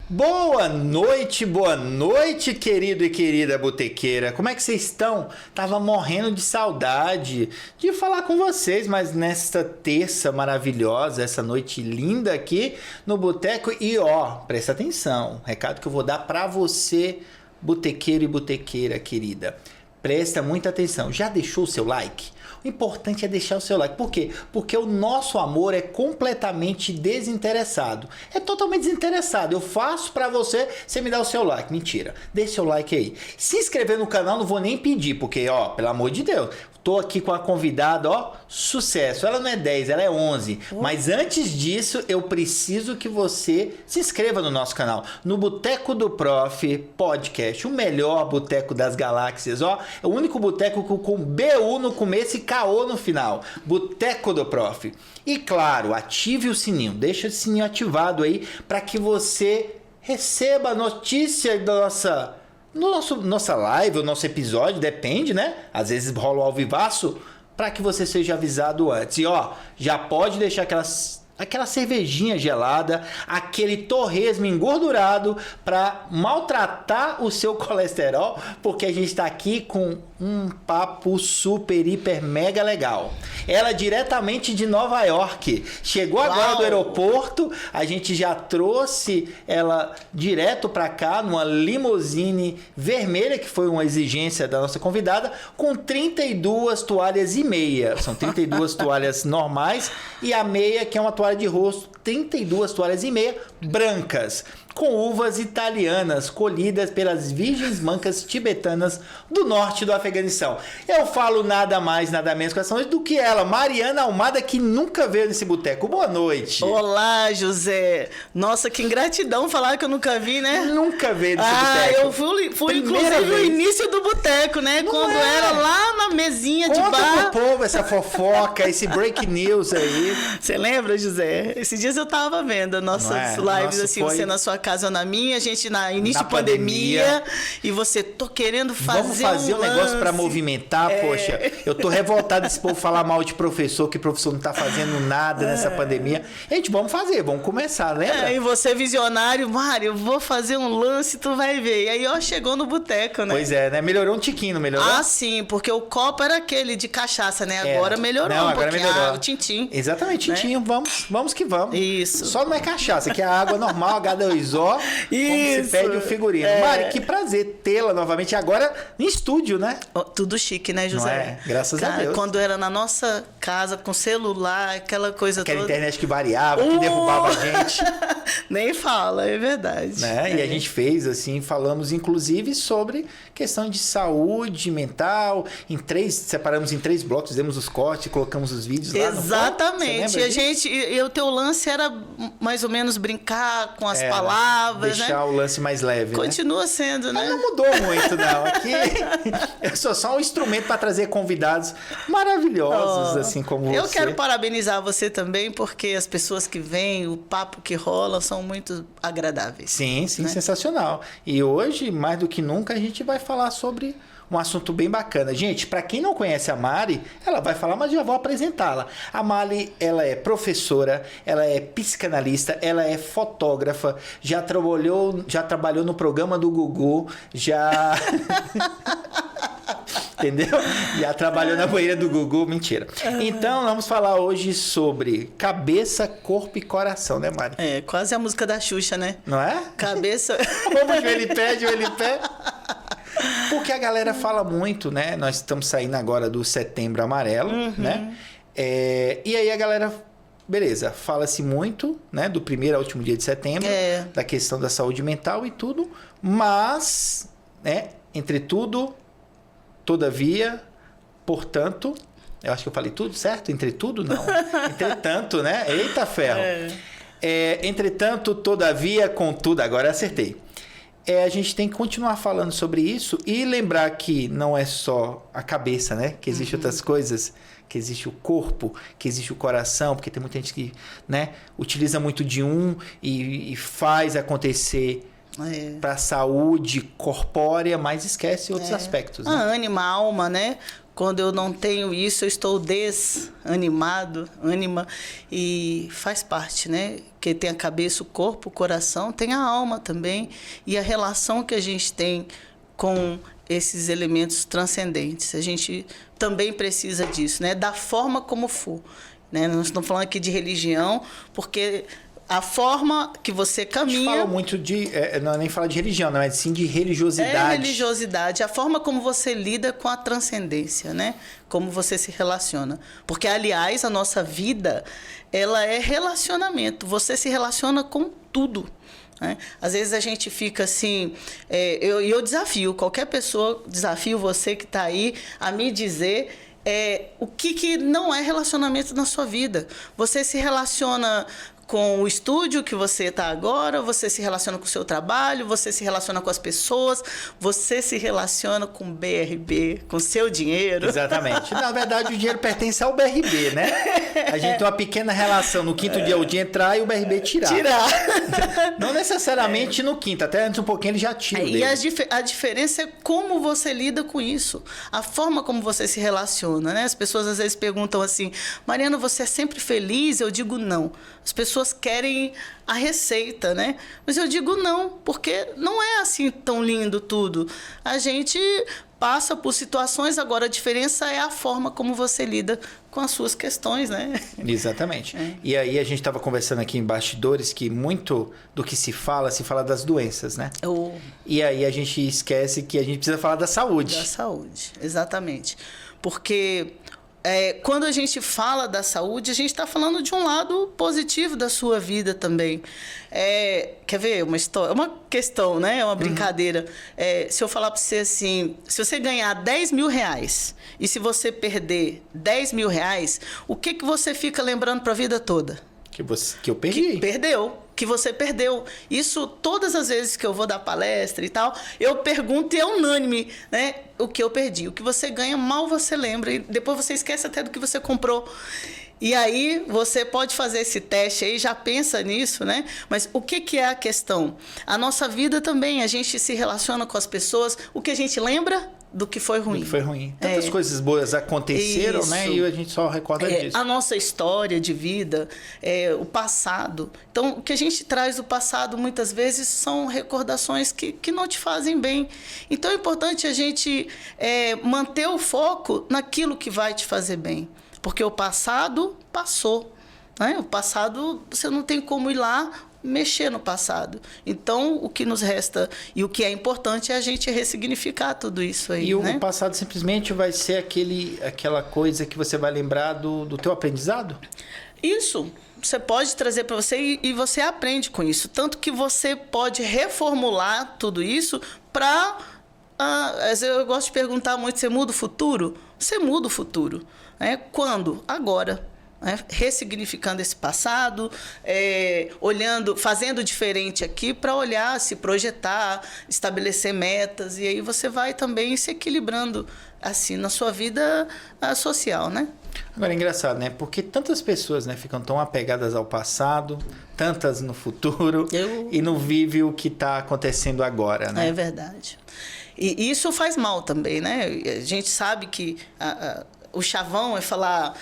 Boa noite, querido e querida botequeira. Como é que vocês estão? Tava morrendo de saudade de falar com vocês, mas nesta terça maravilhosa, essa noite linda aqui no boteco. E ó, presta atenção, recado que eu vou dar pra você, botequeiro e botequeira querida. Presta muita atenção. Já deixou o seu like? O importante é deixar o seu like. Por quê? Porque o nosso amor é completamente desinteressado. É totalmente desinteressado. Eu faço pra você, você me dá o seu like. Mentira. Deixa seu like aí. Se inscrever no canal não vou nem pedir, porque, ó, pelo amor de Deus, tô aqui com a convidada, ó, sucesso. Ela não é 10, ela é 11. Mas antes disso, eu preciso que você se inscreva no nosso canal. No Boteco do Prof Podcast, o melhor boteco das galáxias, ó. É o único boteco com BU no começo e KO no final. Boteco do Prof. E claro, ative o sininho. Deixa o sininho ativado aí para que você receba a notícia da nossa live, o nosso episódio, depende, né? Às vezes rola o ao vivaço, para que você seja avisado antes. E ó, já pode deixar aquela cervejinha gelada, aquele torresmo engordurado para maltratar o seu colesterol, porque a gente está aqui com um papo super, hiper, mega legal. Ela diretamente de Nova York. Chegou agora do aeroporto, a gente já trouxe ela direto para cá numa limusine vermelha, que foi uma exigência da nossa convidada, com 32 toalhas e meia. São 32 toalhas normais e a meia, que é uma toalha de rosto, 32 toalhas e meia brancas, com uvas italianas colhidas pelas virgens mancas tibetanas do norte do Afeganistão. Eu falo nada mais, nada menos com essa noite do que ela, Mariana Almada, que nunca veio nesse boteco. Boa noite. Olá, José. Nossa, que ingratidão falar que eu nunca vi, né? Nunca veio nesse boteco. Eu fui inclusive no início do boteco, né? Não quando era lá na mesinha de bar. Conta pro povo essa fofoca, esse break news aí. Você lembra, José? Esses dias eu tava vendo nossas lives, assim, você na sua casa ou na minha, a gente na início de pandemia, e você, tô querendo fazer Vamos fazer um negócio pra movimentar, poxa. Eu tô revoltado desse povo falar mal de professor, que professor não tá fazendo nada nessa pandemia. Gente, vamos fazer, vamos começar, lembra? E você visionário, Mário, vou fazer um lance, tu vai ver. E aí, ó, chegou no boteco, né? Pois é, né? Melhorou um tiquinho, não melhorou? Ah, sim, porque o copo era aquele de cachaça, né? Agora melhorou um agora pouquinho. Melhorou. O tintim. Exatamente, tintim. Né? Vamos que vamos. Isso. Só não é cachaça, que é a água normal, H2O, como se pede o figurino. Mari, que prazer tê-la novamente agora em estúdio, né? Tudo chique, né, José? Não é? Graças a Deus. Quando era na nossa casa, com celular, aquela coisa toda. Aquela internet que variava, que derrubava a gente. Nem fala, é verdade. Né? E a gente fez, assim, falamos inclusive sobre questão de saúde mental, separamos em 3 blocos, demos os cortes, colocamos os vídeos lá. Exatamente. E o teu lance era mais ou menos brincar com as palavras, deixar o lance mais leve, Continua sendo, né? Mas não mudou muito, não. Aqui eu sou só um instrumento para trazer convidados maravilhosos, assim como você. Eu quero parabenizar você também, porque as pessoas que vêm, o papo que rola, são muito agradáveis. Sim, né? Sensacional. E hoje, mais do que nunca, a gente vai falar sobre um assunto bem bacana. Gente, para quem não conhece a Mari, ela vai falar, mas já vou apresentá-la. A Mari, ela é professora, ela é psicanalista, ela é fotógrafa, já trabalhou no programa do Gugu, já... Entendeu? Já trabalhou na banheira do Gugu, mentira. Então, vamos falar hoje sobre cabeça, corpo e coração, né, Mari? É, quase a música da Xuxa, né? Não é? Cabeça... Vamos ver ele pé. Porque a galera fala muito, né? Nós estamos saindo agora do Setembro Amarelo, né? E aí a galera... Beleza, fala-se muito, né? Do primeiro ao último dia de setembro, da questão da saúde mental e tudo, mas, né? Entretudo, todavia, portanto... Eu acho que eu falei tudo, certo? Entretudo, não. Entretanto, né? Eita ferro. Entretanto, todavia, contudo... Agora acertei. A gente tem que continuar falando sobre isso e lembrar que não é só a cabeça, né? Que existem outras coisas, que existe o corpo, que existe o coração, porque tem muita gente que, né, utiliza muito de um e faz acontecer para a saúde corpórea, mas esquece outros aspectos. Né? A ânima, a alma, né? Quando eu não tenho isso, eu estou desanimado, e faz parte, né? Porque tem a cabeça, o corpo, o coração, tem a alma também, e a relação que a gente tem com esses elementos transcendentes. A gente também precisa disso, né? Da forma como for, né? Nós estamos falando aqui de religião, porque a forma que você caminha... A gente fala muito de... não é nem falar de religião, não, mas sim de religiosidade. Religiosidade. A forma como você lida com a transcendência, né? Como você se relaciona. Porque, aliás, a nossa vida, ela é relacionamento. Você se relaciona com tudo. Né? Às vezes a gente fica assim... eu desafio, qualquer pessoa, desafio você que está aí a me dizer... o que não é relacionamento na sua vida. Você se relaciona com o estúdio que você está agora, você se relaciona com o seu trabalho, você se relaciona com as pessoas, você se relaciona com o BRB, com o seu dinheiro. Exatamente. Na verdade, o dinheiro pertence ao BRB, né? A gente tem uma pequena relação. No quinto dia, o dia entrar e o BRB tirar. Não necessariamente no quinto, até antes um pouquinho ele já tira. E a diferença é como você lida com isso, a forma como você se relaciona, né? As pessoas às vezes perguntam assim, Mariana, você é sempre feliz? Eu digo não. As pessoas querem a receita, né? Mas eu digo não, porque não é assim tão lindo tudo. A gente passa por situações, agora a diferença é a forma como você lida com as suas questões, né? Exatamente. E aí a gente estava conversando aqui em bastidores que muito do que se fala das doenças, né? E aí a gente esquece que a gente precisa falar da saúde. Da saúde, exatamente. Porque... quando a gente fala da saúde, a gente está falando de um lado positivo da sua vida também. Quer ver uma história? Uma questão, né? É uma brincadeira. Se eu falar para você assim, se você ganhar 10 mil reais e se você perder 10 mil reais, o que você fica lembrando para a vida toda? Que eu perdi. Que você perdeu. Isso, todas as vezes que eu vou dar palestra e tal, eu pergunto e é unânime, né? O que eu perdi. O que você ganha, mal você lembra. E depois você esquece até do que você comprou. E aí, você pode fazer esse teste aí, já pensa nisso, né? Mas o que é a questão? A nossa vida também, a gente se relaciona com as pessoas. O que a gente lembra do que foi ruim. Do que foi ruim. Tantas coisas boas aconteceram, isso, né? E a gente só recorda disso. A nossa história de vida, o passado. Então, o que a gente traz do passado, muitas vezes, são recordações que não te fazem bem. Então, é importante a gente manter o foco naquilo que vai te fazer bem. Porque o passado passou. Né? O passado, você não tem como ir lá mexer no passado. Então, o que nos resta e o que é importante é a gente ressignificar tudo isso aí. E o passado simplesmente vai ser aquela coisa que você vai lembrar do teu aprendizado? Isso. Você pode trazer para você e você aprende com isso. Tanto que você pode reformular tudo isso para... eu gosto de perguntar muito, você muda o futuro? Você muda o futuro. Quando? Agora. Ressignificando esse passado, olhando, fazendo diferente aqui para olhar, se projetar, estabelecer metas, e aí você vai também se equilibrando assim na sua vida social, né? Agora é engraçado, né? Porque tantas pessoas, né, ficam tão apegadas ao passado, tantas no futuro, e não vivem o que está acontecendo agora, né? É verdade. E isso faz mal também, né? A gente sabe que o chavão é falar...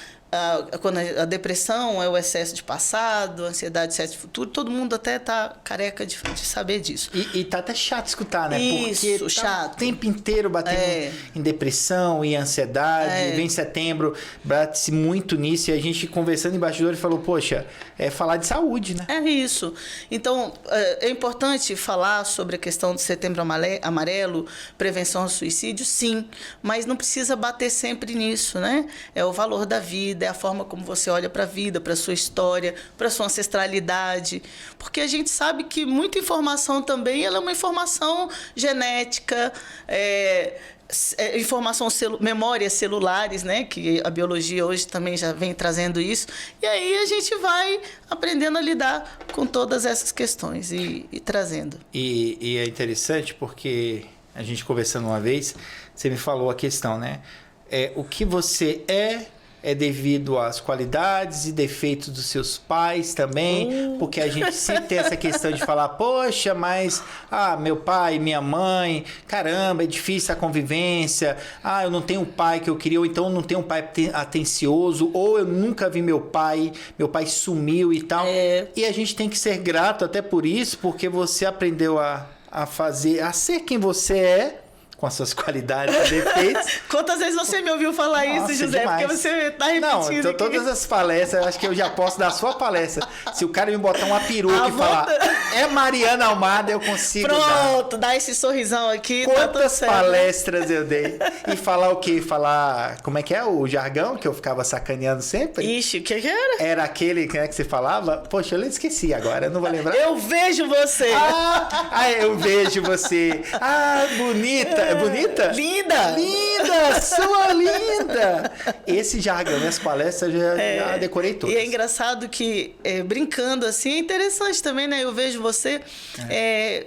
quando a depressão é o excesso de passado, a ansiedade, excesso de futuro, todo mundo até tá careca de saber disso. E tá até chato escutar, né? Isso, porque chato. Tá o tempo inteiro batendo em depressão e ansiedade. Vem setembro, bate-se muito nisso. E a gente conversando em bastidores falou, poxa, falar de saúde, né? É isso. Então, é importante falar sobre a questão do Setembro Amarelo, prevenção ao suicídio, sim. Mas não precisa bater sempre nisso, né? É o valor da vida, é a forma como você olha para a vida, para a sua história, para a sua ancestralidade. Porque a gente sabe que muita informação também ela é uma informação genética, informação memórias celulares, né? Que a biologia hoje também já vem trazendo isso. E aí a gente vai aprendendo a lidar com todas essas questões e trazendo. E é interessante porque a gente conversando uma vez, você me falou a questão, né? O que você é é devido às qualidades e defeitos dos seus pais também, porque a gente sempre tem essa questão de falar, poxa, mas meu pai, minha mãe, caramba, é difícil a convivência, eu não tenho o pai que eu queria, ou então eu não tenho um pai atencioso, ou eu nunca vi meu pai sumiu e tal. E a gente tem que ser grato até por isso, porque você aprendeu a ser quem você é, com as suas qualidades e defeitos. Quantas vezes você me ouviu falar isso, José? Demais. Porque você tá repetindo. Não, então aqui. Todas as palestras, eu acho que eu já posso dar a sua palestra. Se o cara me botar uma peruca e falar, é Mariana Almada, eu consigo Pronto, dá esse sorrisão aqui. Quantas palestras eu dei? E falar o quê? Falar, como é que é o jargão que eu ficava sacaneando sempre? Ixi, o que era? Era aquele que você falava? Poxa, eu esqueci agora, eu não vou lembrar. Eu vejo você. Eu vejo você. Bonita. É bonita? Linda! Linda! Sua linda! Esse jargão, minhas palestras já decorei todas. E é engraçado que, brincando assim, é interessante também, né? Eu vejo você,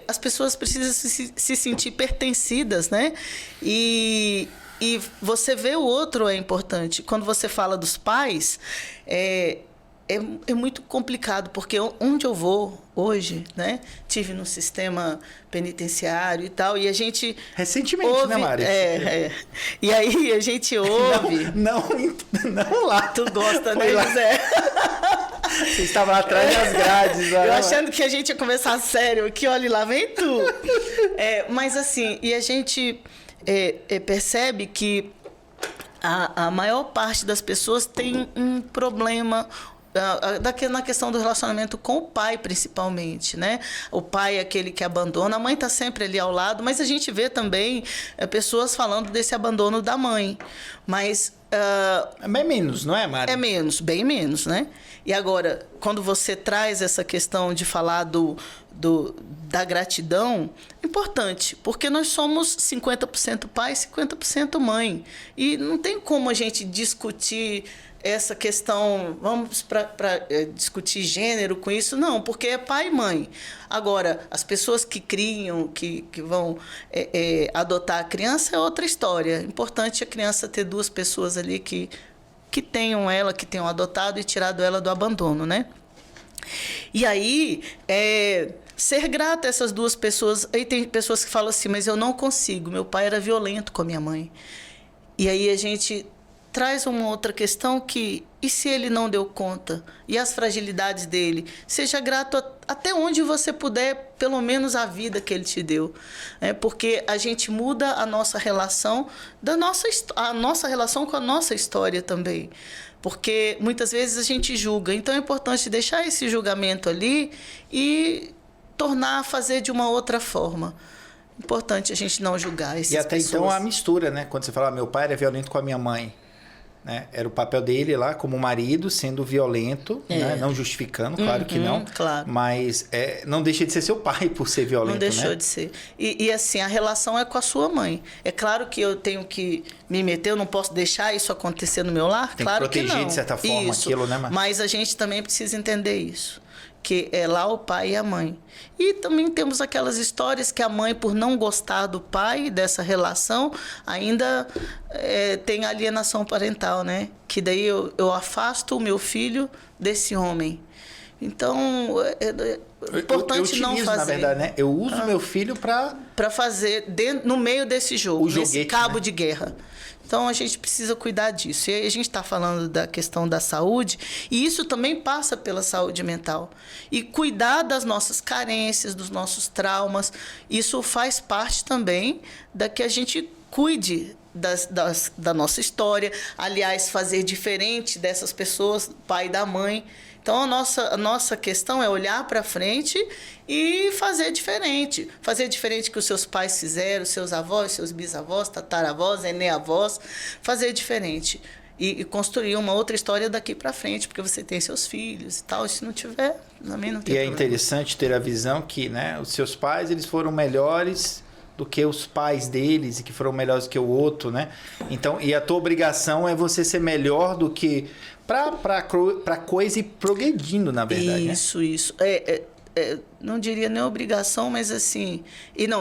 as pessoas precisam se sentir pertencidas, né? E você vê o outro é importante. Quando você fala dos pais, é muito complicado, porque onde eu vou hoje, né? Tive no sistema penitenciário e tal, e a gente... Recentemente, ouve, né, Mari? E aí a gente ouve... Não lá. Tu gosta, Foi né, lá. José? Você estava atrás das grades. Eu achando que a gente ia começar sério aqui, olha, lá vem tu. Mas assim, e a gente percebe que a maior parte das pessoas tem um problema... na questão do relacionamento com o pai, principalmente, né? O pai é aquele que abandona, a mãe está sempre ali ao lado, mas a gente vê também pessoas falando desse abandono da mãe. Mas... é bem menos, não é, Mari? É menos, bem menos, né? E agora, quando você traz essa questão de falar da gratidão, é importante, porque nós somos 50% pai, 50% mãe. E não tem como a gente discutir essa questão, vamos para discutir gênero com isso, não, porque é pai e mãe. Agora, as pessoas que criam, que vão adotar a criança é outra história. É importante a criança ter duas pessoas ali que tenham adotado e tirado ela do abandono, né? E aí, ser grata a essas duas pessoas. Aí tem pessoas que falam assim, mas eu não consigo, meu pai era violento com a minha mãe. E aí a gente traz uma outra questão que, e se ele não deu conta? E as fragilidades dele? Seja grato até onde você puder, pelo menos a vida que ele te deu. Porque a gente muda a nossa relação, a nossa relação com a nossa história também. Porque muitas vezes a gente julga. Então é importante deixar esse julgamento ali e fazer de uma outra forma. Importante a gente não julgar essas pessoas. E até então a mistura, né? Quando você fala, meu pai era violento com a minha mãe. Né? Era o papel dele lá como marido sendo violento, né? Não justificando, claro que não, claro. Mas não deixa de ser seu pai por ser violento, não deixou né? de ser. E assim, a relação é com a sua mãe. É claro que eu tenho que me meter, eu não posso deixar isso acontecer no meu lar, tem claro que proteger não. De certa forma aquilo, né? Mas a gente também precisa entender isso. Que é lá o pai e a mãe. E também temos aquelas histórias que a mãe, por não gostar do pai, dessa relação, ainda tem alienação parental, né? Que daí eu afasto o meu filho desse homem. Então, é importante eu não fazer. Na verdade, né? Eu uso meu filho para fazer no meio desse jogo, nesse cabo, né? De guerra. Então, a gente precisa cuidar disso. E aí a gente está falando da questão da saúde, e isso também passa pela saúde mental. E cuidar das nossas carências, dos nossos traumas, isso faz parte também da que a gente cuide da nossa história. Aliás, fazer diferente dessas pessoas, pai e da mãe. Então, a nossa questão é olhar para frente e fazer diferente. Fazer diferente que os seus pais fizeram, seus avós, seus bisavós, tataravós, eneavós. Fazer diferente. E construir uma outra história daqui para frente, porque você tem seus filhos e tal. E se não tiver, também não tem problema. E é interessante ter a visão que, né, os seus pais eles foram melhores do que os pais deles e que foram melhores do que o outro, né? Então, e a tua obrigação é você ser melhor do que... Pra coisa ir progredindo, na verdade. Isso. não diria nem obrigação, mas assim,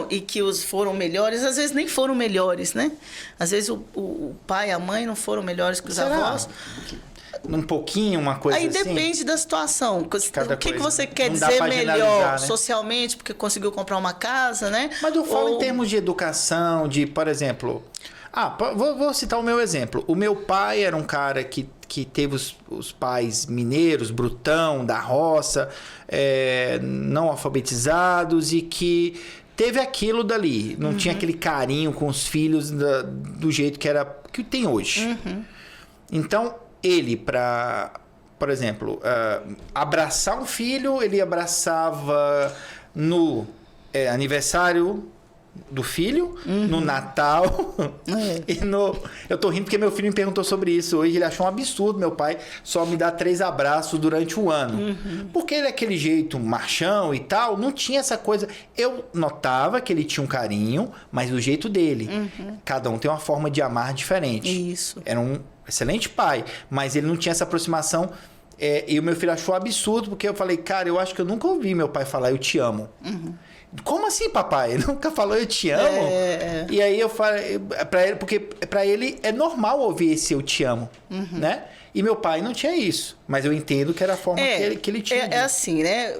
e que os foram melhores, às vezes nem foram melhores, né? Às vezes o pai e a mãe não foram melhores que os avós. Um pouquinho, uma coisa aí assim? Aí depende da situação. O que você quer não dizer melhor, né? socialmente, porque conseguiu comprar uma casa, né? Mas eu falo em termos de educação, de, por exemplo... vou citar o meu exemplo. O meu pai era um cara que teve os pais mineiros, brutão, da roça, não alfabetizados e que teve aquilo dali. Não tinha aquele carinho com os filhos do jeito que tem hoje. Então, ele, por exemplo, abraçar um filho, ele abraçava no aniversário do filho, no Natal e eu tô rindo porque meu filho me perguntou sobre isso hoje. Ele achou um absurdo meu pai só me dar 3 abraços durante o ano, porque ele é aquele jeito machão e tal, não tinha essa coisa. Eu notava que ele tinha um carinho, mas do jeito dele. Cada um tem uma forma de amar diferente. Isso. Era um excelente pai, mas ele não tinha essa aproximação. E o meu filho achou absurdo, porque eu falei, cara, eu acho que eu nunca ouvi meu pai falar eu te amo. Como assim, papai? Ele nunca falou eu te amo? E aí eu falei pra ele, porque pra ele é normal ouvir esse eu te amo, né? E meu pai não tinha isso, mas eu entendo que era a forma que ele tinha. É assim, né?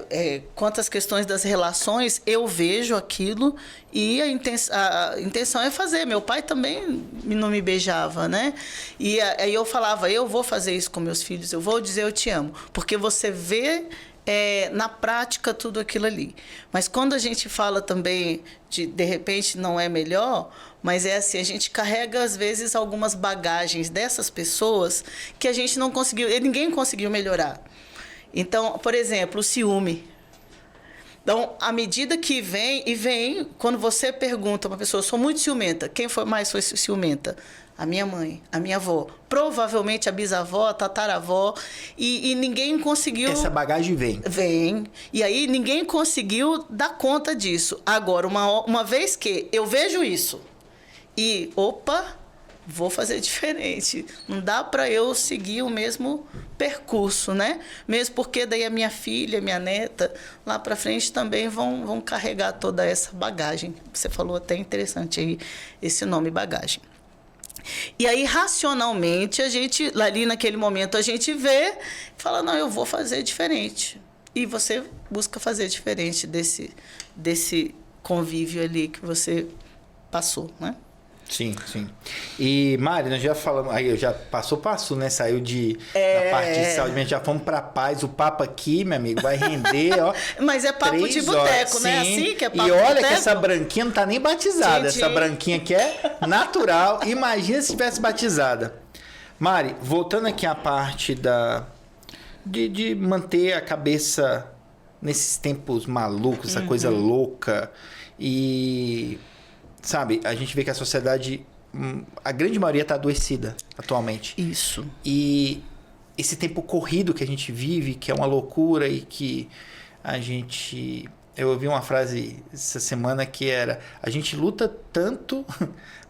Quanto às questões das relações, eu vejo aquilo e a intenção é fazer. Meu pai também não me beijava, né? E aí eu falava, eu vou fazer isso com meus filhos, eu vou dizer eu te amo. Porque você vê na prática tudo aquilo ali. Mas quando a gente fala também de repente não é melhor, mas é assim, a gente carrega às vezes algumas bagagens dessas pessoas que a gente não conseguiu, ninguém conseguiu melhorar. Então, por exemplo, o ciúme. Então, à medida que vem, quando você pergunta para uma pessoa, sou muito ciumenta, quem foi ciumenta? A minha mãe, a minha avó, provavelmente a bisavó, a tataravó, e ninguém conseguiu... Essa bagagem vem. Vem. E aí ninguém conseguiu dar conta disso. Agora, uma vez que eu vejo isso e, vou fazer diferente. Não dá para eu seguir o mesmo percurso, né? Mesmo porque daí a minha filha, minha neta, lá para frente também vão carregar toda essa bagagem. Você falou até interessante aí esse nome, bagagem. E aí, racionalmente, a gente, ali naquele momento, a gente vê e fala, não, eu vou fazer diferente. E você busca fazer diferente desse convívio ali que você passou, né? Sim, sim. E, Mari, nós já falamos... Aí, já passou, né? Saiu da parte de saúde, já fomos pra paz. O papo aqui, meu amigo, vai render, ó... Mas é papo de boteco, né? Assim que é papo de boteco. E olha boteco? Que essa branquinha não tá nem batizada. Sim. Essa branquinha aqui é natural. Imagina se tivesse batizada. Mari, voltando aqui à parte de manter a cabeça nesses tempos malucos, essa coisa louca. E... Sabe, a gente vê que a sociedade, a grande maioria está adoecida atualmente. Isso. E esse tempo corrido que a gente vive, que é uma loucura e que a gente... Eu ouvi uma frase essa semana que era: a gente luta tanto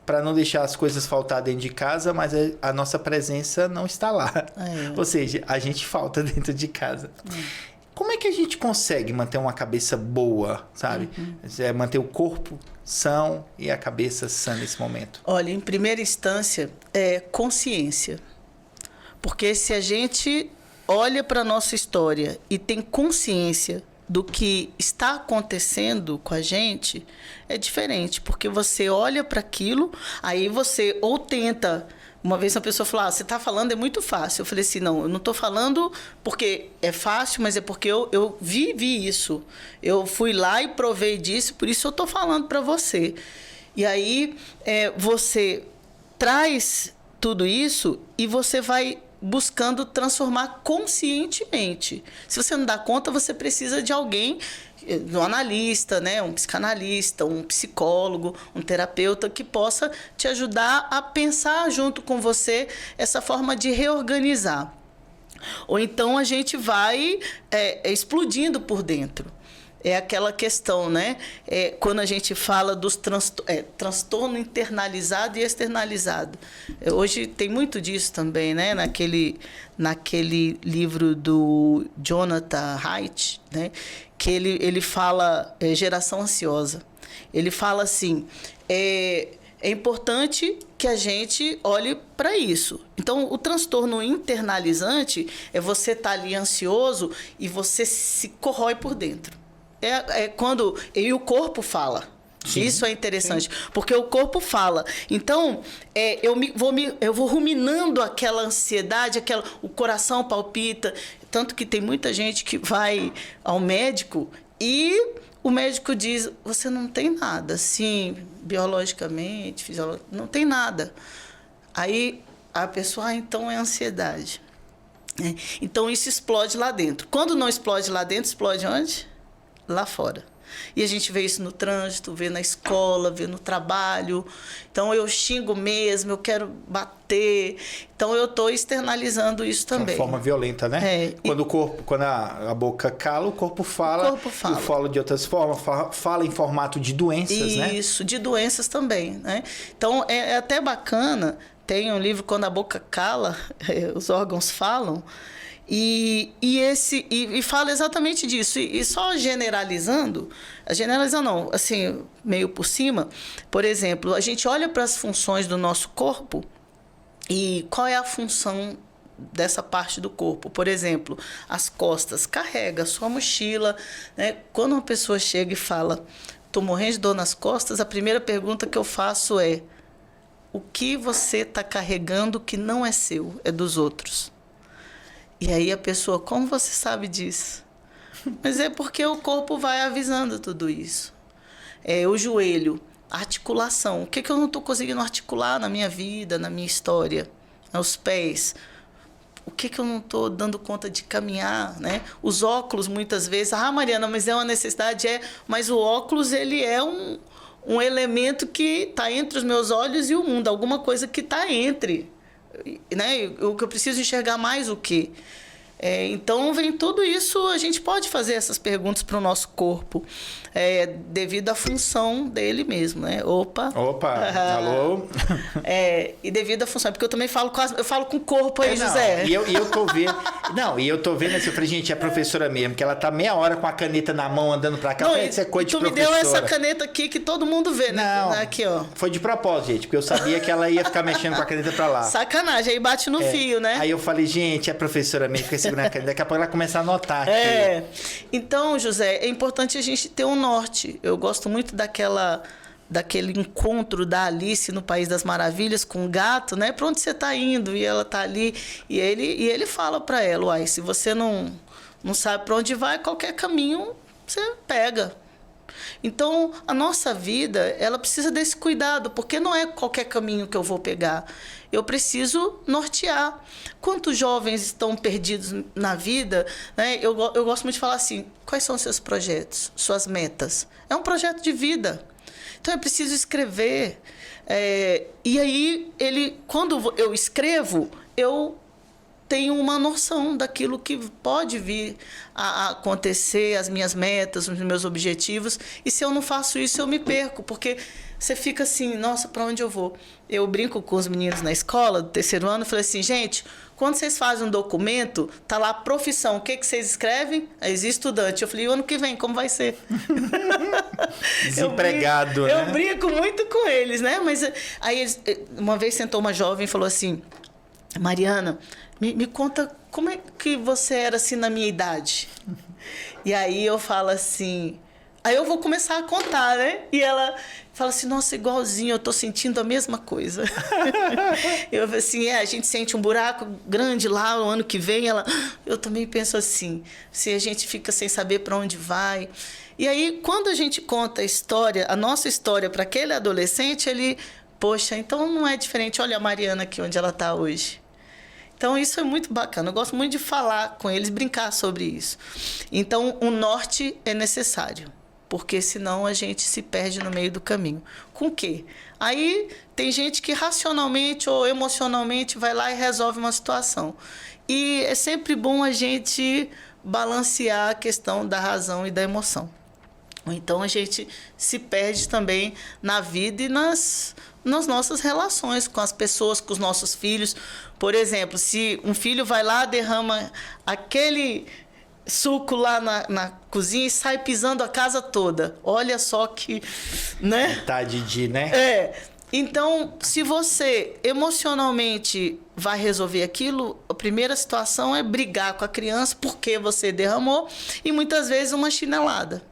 para não deixar as coisas faltar dentro de casa, mas a nossa presença não está lá. Ou seja, a gente falta dentro de casa. Como é que a gente consegue manter uma cabeça boa, sabe? Manter o corpo são e a cabeça sã nesse momento? Olha, em primeira instância, é consciência. Porque se a gente olha para a nossa história e tem consciência do que está acontecendo com a gente, é diferente. Porque você olha para aquilo, aí você ou tenta... Uma vez uma pessoa falou, você está falando, é muito fácil. Eu falei assim, não, eu não estou falando porque é fácil, mas é porque eu vivi isso. Eu fui lá e provei disso, por isso eu estou falando para você. E aí você traz tudo isso e você vai buscando transformar conscientemente. Se você não dá conta, você precisa de alguém... um analista, né? Um psicanalista, um psicólogo, um terapeuta que possa te ajudar a pensar junto com você essa forma de reorganizar. Ou então a gente vai explodindo por dentro. É aquela questão, né? Quando a gente fala dos transtorno internalizado e externalizado. Hoje tem muito disso também, né? Naquele livro do Jonathan Haidt, né? que ele fala geração ansiosa. Ele fala assim, é importante que a gente olhe para isso. Então, o transtorno internalizante é você estar ali ansioso e você se corrói por dentro. Quando... E o corpo fala. Sim, isso é interessante, sim. Porque o corpo fala. Então, eu vou ruminando aquela ansiedade, o coração palpita. Tanto que tem muita gente que vai ao médico e o médico diz, você não tem nada, assim, biologicamente, fisiologicamente, não tem nada. Aí a pessoa, então é ansiedade. Então isso explode lá dentro. Quando não explode lá dentro, explode onde? Lá fora. E a gente vê isso no trânsito, vê na escola, vê no trabalho. Então, eu xingo mesmo, eu quero bater. Então, eu estou externalizando isso também. De uma forma violenta, né? Quando a boca cala, o corpo fala. O corpo fala. E fala de outras formas, fala em formato de doenças, né? Isso, de doenças também, né? Então, é até bacana, tem um livro, Quando a Boca Cala, os órgãos falam. E fala exatamente disso. E só generalizando não, assim, meio por cima, por exemplo, a gente olha para as funções do nosso corpo e qual é a função dessa parte do corpo. Por exemplo, as costas, carrega a sua mochila, né? Quando uma pessoa chega e fala, estou morrendo de dor nas costas, a primeira pergunta que eu faço é, o que você está carregando que não é seu, é dos outros? E aí a pessoa, como você sabe disso? Mas é porque o corpo vai avisando tudo isso. O joelho, articulação. O que eu não estou conseguindo articular na minha vida, na minha história? Os pés. O que eu não estou dando conta de caminhar, né? Os óculos, muitas vezes. Ah, Mariana, mas é uma necessidade? Mas o óculos, ele é um elemento que está entre os meus olhos e o mundo. Alguma coisa que está entre... Né? O que eu preciso enxergar mais o quê? Então, vem tudo isso, a gente pode fazer essas perguntas para o nosso corpo, devido à função dele mesmo, né? Opa, alô? E devido à função, porque eu também falo com o corpo aí, José. E eu tô vendo, eu falei, gente, é professora mesmo, que ela tá meia hora com a caneta na mão, andando para cá, isso é coisa de professora. Tu me deu essa caneta aqui que todo mundo vê, né? Não, aqui, ó. Foi de propósito, gente, porque eu sabia que ela ia ficar mexendo com a caneta para lá. Sacanagem, aí bate no fio, né? Aí eu falei, gente, é professora mesmo, fica segurando a caneta, daqui a pouco ela começa a anotar aqui. Então, José, é importante a gente ter um norte. Eu gosto muito daquele encontro da Alice no País das Maravilhas com o gato, né? Para onde você está indo? E ela está ali. E ele fala para ela, se você não sabe para onde vai, qualquer caminho você pega. Então, a nossa vida, ela precisa desse cuidado, porque não é qualquer caminho que eu vou pegar. Eu preciso nortear. Quantos jovens estão perdidos na vida? Né? Eu gosto muito de falar assim, quais são os seus projetos, suas metas? É um projeto de vida. Então, eu preciso escrever. E aí, quando eu escrevo, eu tenho uma noção daquilo que pode vir a acontecer, as minhas metas, os meus objetivos. E se eu não faço isso, eu me perco, porque você fica assim, nossa, para onde eu vou? Eu brinco com os meninos na escola, do 3º ano, falei assim, gente, quando vocês fazem um documento, tá lá profissão, o que vocês escrevem? Aí diz estudante. Eu falei, o ano que vem, como vai ser? Desempregado, né? Eu brinco muito com eles, né? Mas aí, uma vez sentou uma jovem e falou assim, Mariana, me conta como é que você era assim na minha idade. E aí eu falo assim... Aí eu vou começar a contar, né? E ela fala assim, nossa, igualzinho, eu tô sentindo a mesma coisa. Eu falo assim, a gente sente um buraco grande lá, o ano que vem, eu também penso assim, se a gente fica sem saber para onde vai. E aí, quando a gente conta a nossa história para aquele adolescente, poxa, então não é diferente, olha a Mariana aqui, onde ela tá hoje. Então, isso é muito bacana. Eu gosto muito de falar com eles, brincar sobre isso. Então, o norte é necessário, porque senão a gente se perde no meio do caminho. Com o quê? Aí, tem gente que racionalmente ou emocionalmente vai lá e resolve uma situação. E é sempre bom a gente balancear a questão da razão e da emoção. Então, a gente se perde também na vida e nas nossas relações com as pessoas, com os nossos filhos. Por exemplo, se um filho vai lá, derrama aquele suco lá na cozinha e sai pisando a casa toda. Olha só que, né? Vontade de, né? Então, se você emocionalmente vai resolver aquilo, a primeira situação é brigar com a criança porque você derramou e muitas vezes uma chinelada.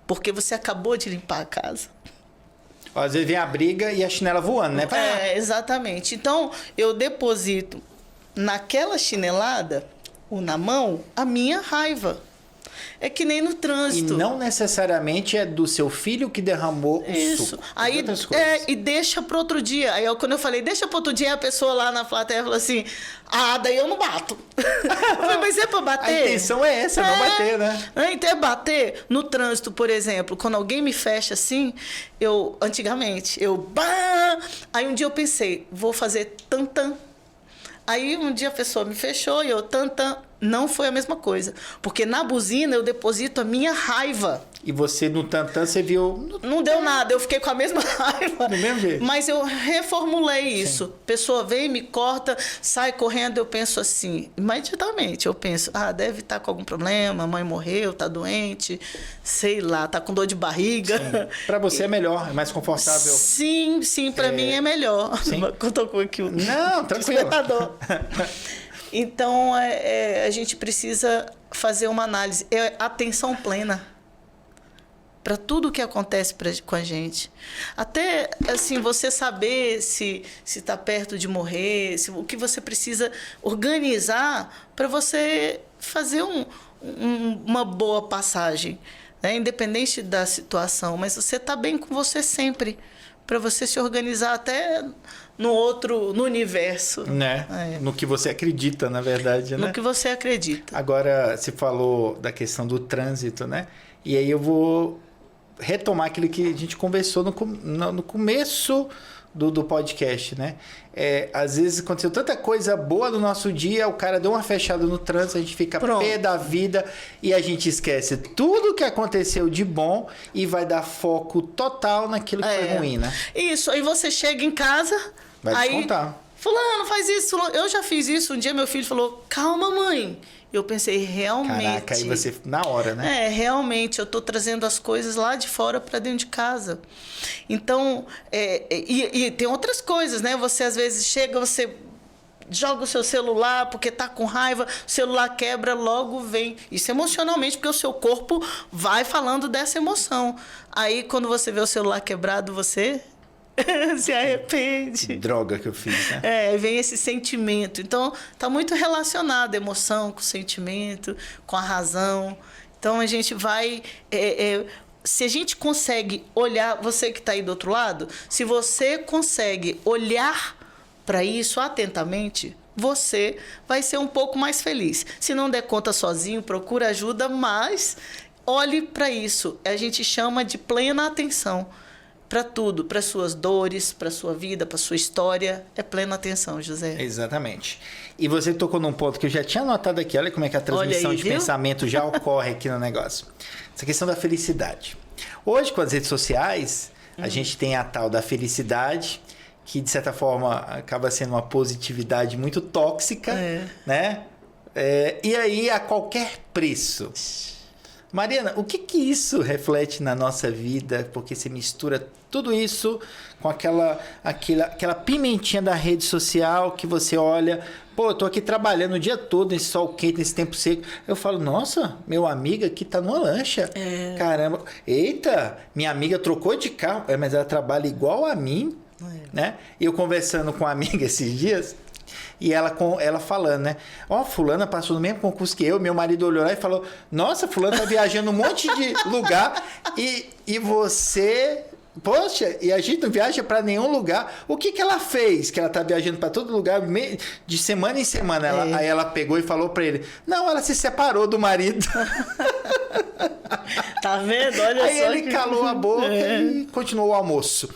Porque você acabou de limpar a casa. Às vezes vem a briga e a chinela voando, né? Exatamente. Então, eu deposito naquela chinelada, ou na mão, a minha raiva. É que nem no trânsito. E não necessariamente é do seu filho que derramou o suco. Aí, e deixa para outro dia. Aí, quando eu falei, deixa para outro dia, a pessoa lá na plateia falou assim, daí eu não bato. Eu falei, mas é para bater? A intenção é essa, não bater, né? Então é bater. No trânsito, por exemplo, quando alguém me fecha assim, antigamente, aí um dia eu pensei, vou fazer tan-tan. Aí um dia a pessoa me fechou e eu tan-tan. Não foi a mesma coisa. Porque na buzina eu deposito a minha raiva. E você no tantã, você viu... Não deu nada, eu fiquei com a mesma raiva. Do mesmo jeito. Mas eu reformulei isso. A pessoa vem, me corta, sai correndo, eu penso assim, imediatamente, eu penso, deve estar com algum problema, a mãe morreu, tá doente, sei lá, tá com dor de barriga. Para você é melhor, é mais confortável. Sim, para mim é melhor. Sim. Tocou aqui o Não, tranquilo. Então, a gente precisa fazer uma análise. É atenção plena para tudo que acontece com a gente. Até, assim, você saber se está perto de morrer, o que você precisa organizar para você fazer uma boa passagem, né? Independente da situação. Mas você está bem com você sempre, para você se organizar até no universo. Né? No que você acredita, na verdade, né? No que você acredita. Agora, você falou da questão do trânsito, né? E aí eu vou retomar aquilo que a gente conversou no começo do podcast, né? Às vezes aconteceu tanta coisa boa no nosso dia, o cara deu uma fechada no trânsito, a gente fica pé da vida e a gente esquece tudo que aconteceu de bom e vai dar foco total naquilo que foi ruim, né? Isso, aí você chega em casa, vai descontar. Fulano, faz isso. Eu já fiz isso. Um dia meu filho falou, calma, mãe. Eu pensei, realmente... Caraca, aí você, na hora, né? Realmente, eu estou trazendo as coisas lá de fora para dentro de casa. Então, e tem outras coisas, né? Você, às vezes, chega, você joga o seu celular porque tá com raiva, o celular quebra, logo vem. Isso emocionalmente, porque o seu corpo vai falando dessa emoção. Aí, quando você vê o celular quebrado, você... se arrepende. Droga que eu fiz, né? Vem esse sentimento. Então, está muito relacionado a emoção com o sentimento, com a razão. Então, a gente vai... se a gente consegue olhar... Você que está aí do outro lado, se você consegue olhar para isso atentamente, você vai ser um pouco mais feliz. Se não der conta sozinho, procura ajuda, mas olhe para isso. A gente chama de plena atenção. Para tudo, para suas dores, para sua vida, para sua história, é plena atenção, José. Exatamente. E você tocou num ponto que eu já tinha anotado aqui, olha como é que a transmissão aí, de viu? pensamento já ocorre aqui no negócio. Essa questão da felicidade. Hoje, com as redes sociais, a gente tem a tal da felicidade, que de certa forma acaba sendo uma positividade muito tóxica, né? E aí, a qualquer preço. Mariana, o que isso reflete na nossa vida? Porque você mistura tudo isso com aquela pimentinha da rede social que você olha... Pô, eu tô aqui trabalhando o dia todo nesse sol quente, nesse tempo seco. Eu falo, nossa, meu amigo aqui tá numa lancha. Caramba. Eita, minha amiga trocou de carro. Mas ela trabalha igual a mim, né? E eu conversando com uma amiga esses dias... E ela falando, né? Fulana passou no mesmo concurso que eu. Meu marido olhou lá e falou, nossa, fulana tá viajando um monte de lugar. E você... Poxa, e a gente não viaja para nenhum lugar. O que ela fez? Que ela tá viajando para todo lugar de semana em semana. Aí ela pegou e falou para ele, não, ela se separou do marido. Tá vendo? Olha aí só. Aí ele calou a boca e continuou o almoço.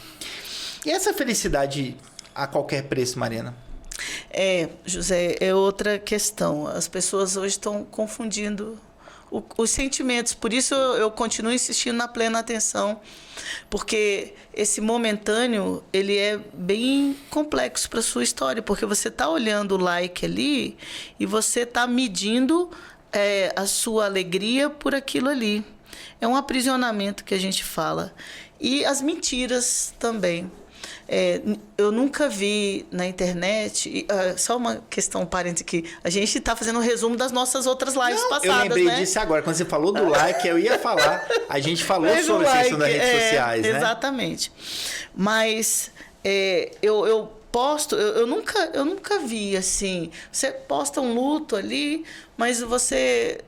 E essa felicidade a qualquer preço, Mariana? José, é outra questão. As pessoas hoje estão confundindo os sentimentos. Por isso eu continuo insistindo na plena atenção, porque esse momentâneo ele é bem complexo para a sua história, porque você está olhando o like ali e você está medindo a sua alegria por aquilo ali. É um aprisionamento que a gente fala. E as mentiras também. Eu nunca vi na internet... só uma questão, parênteses aqui. A gente está fazendo um resumo das nossas outras lives passadas, eu lembrei né? disso agora. Quando você falou do like, eu ia falar. A gente falou sobre a questão das redes sociais, né? Exatamente. Mas eu posto... Eu nunca vi, assim... Você posta um luto ali, mas você...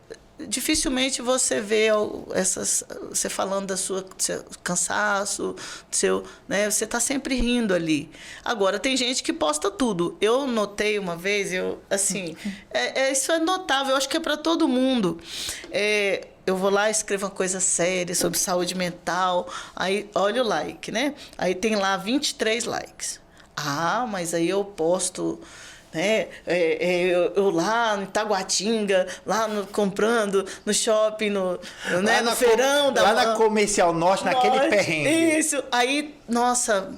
Dificilmente você vê você falando do seu cansaço, né? Você está sempre rindo ali. Agora, tem gente que posta tudo. Eu notei uma vez, isso é notável, eu acho que é para todo mundo. Eu vou lá e escrevo uma coisa séria sobre saúde mental, aí olha o like, né? Aí tem lá 23 likes. Mas aí eu posto... né? Eu lá no Itaguatinga, comprando no shopping, no feirão. Lá na Comercial Norte, naquele perrengue. Isso. Aí, nossa,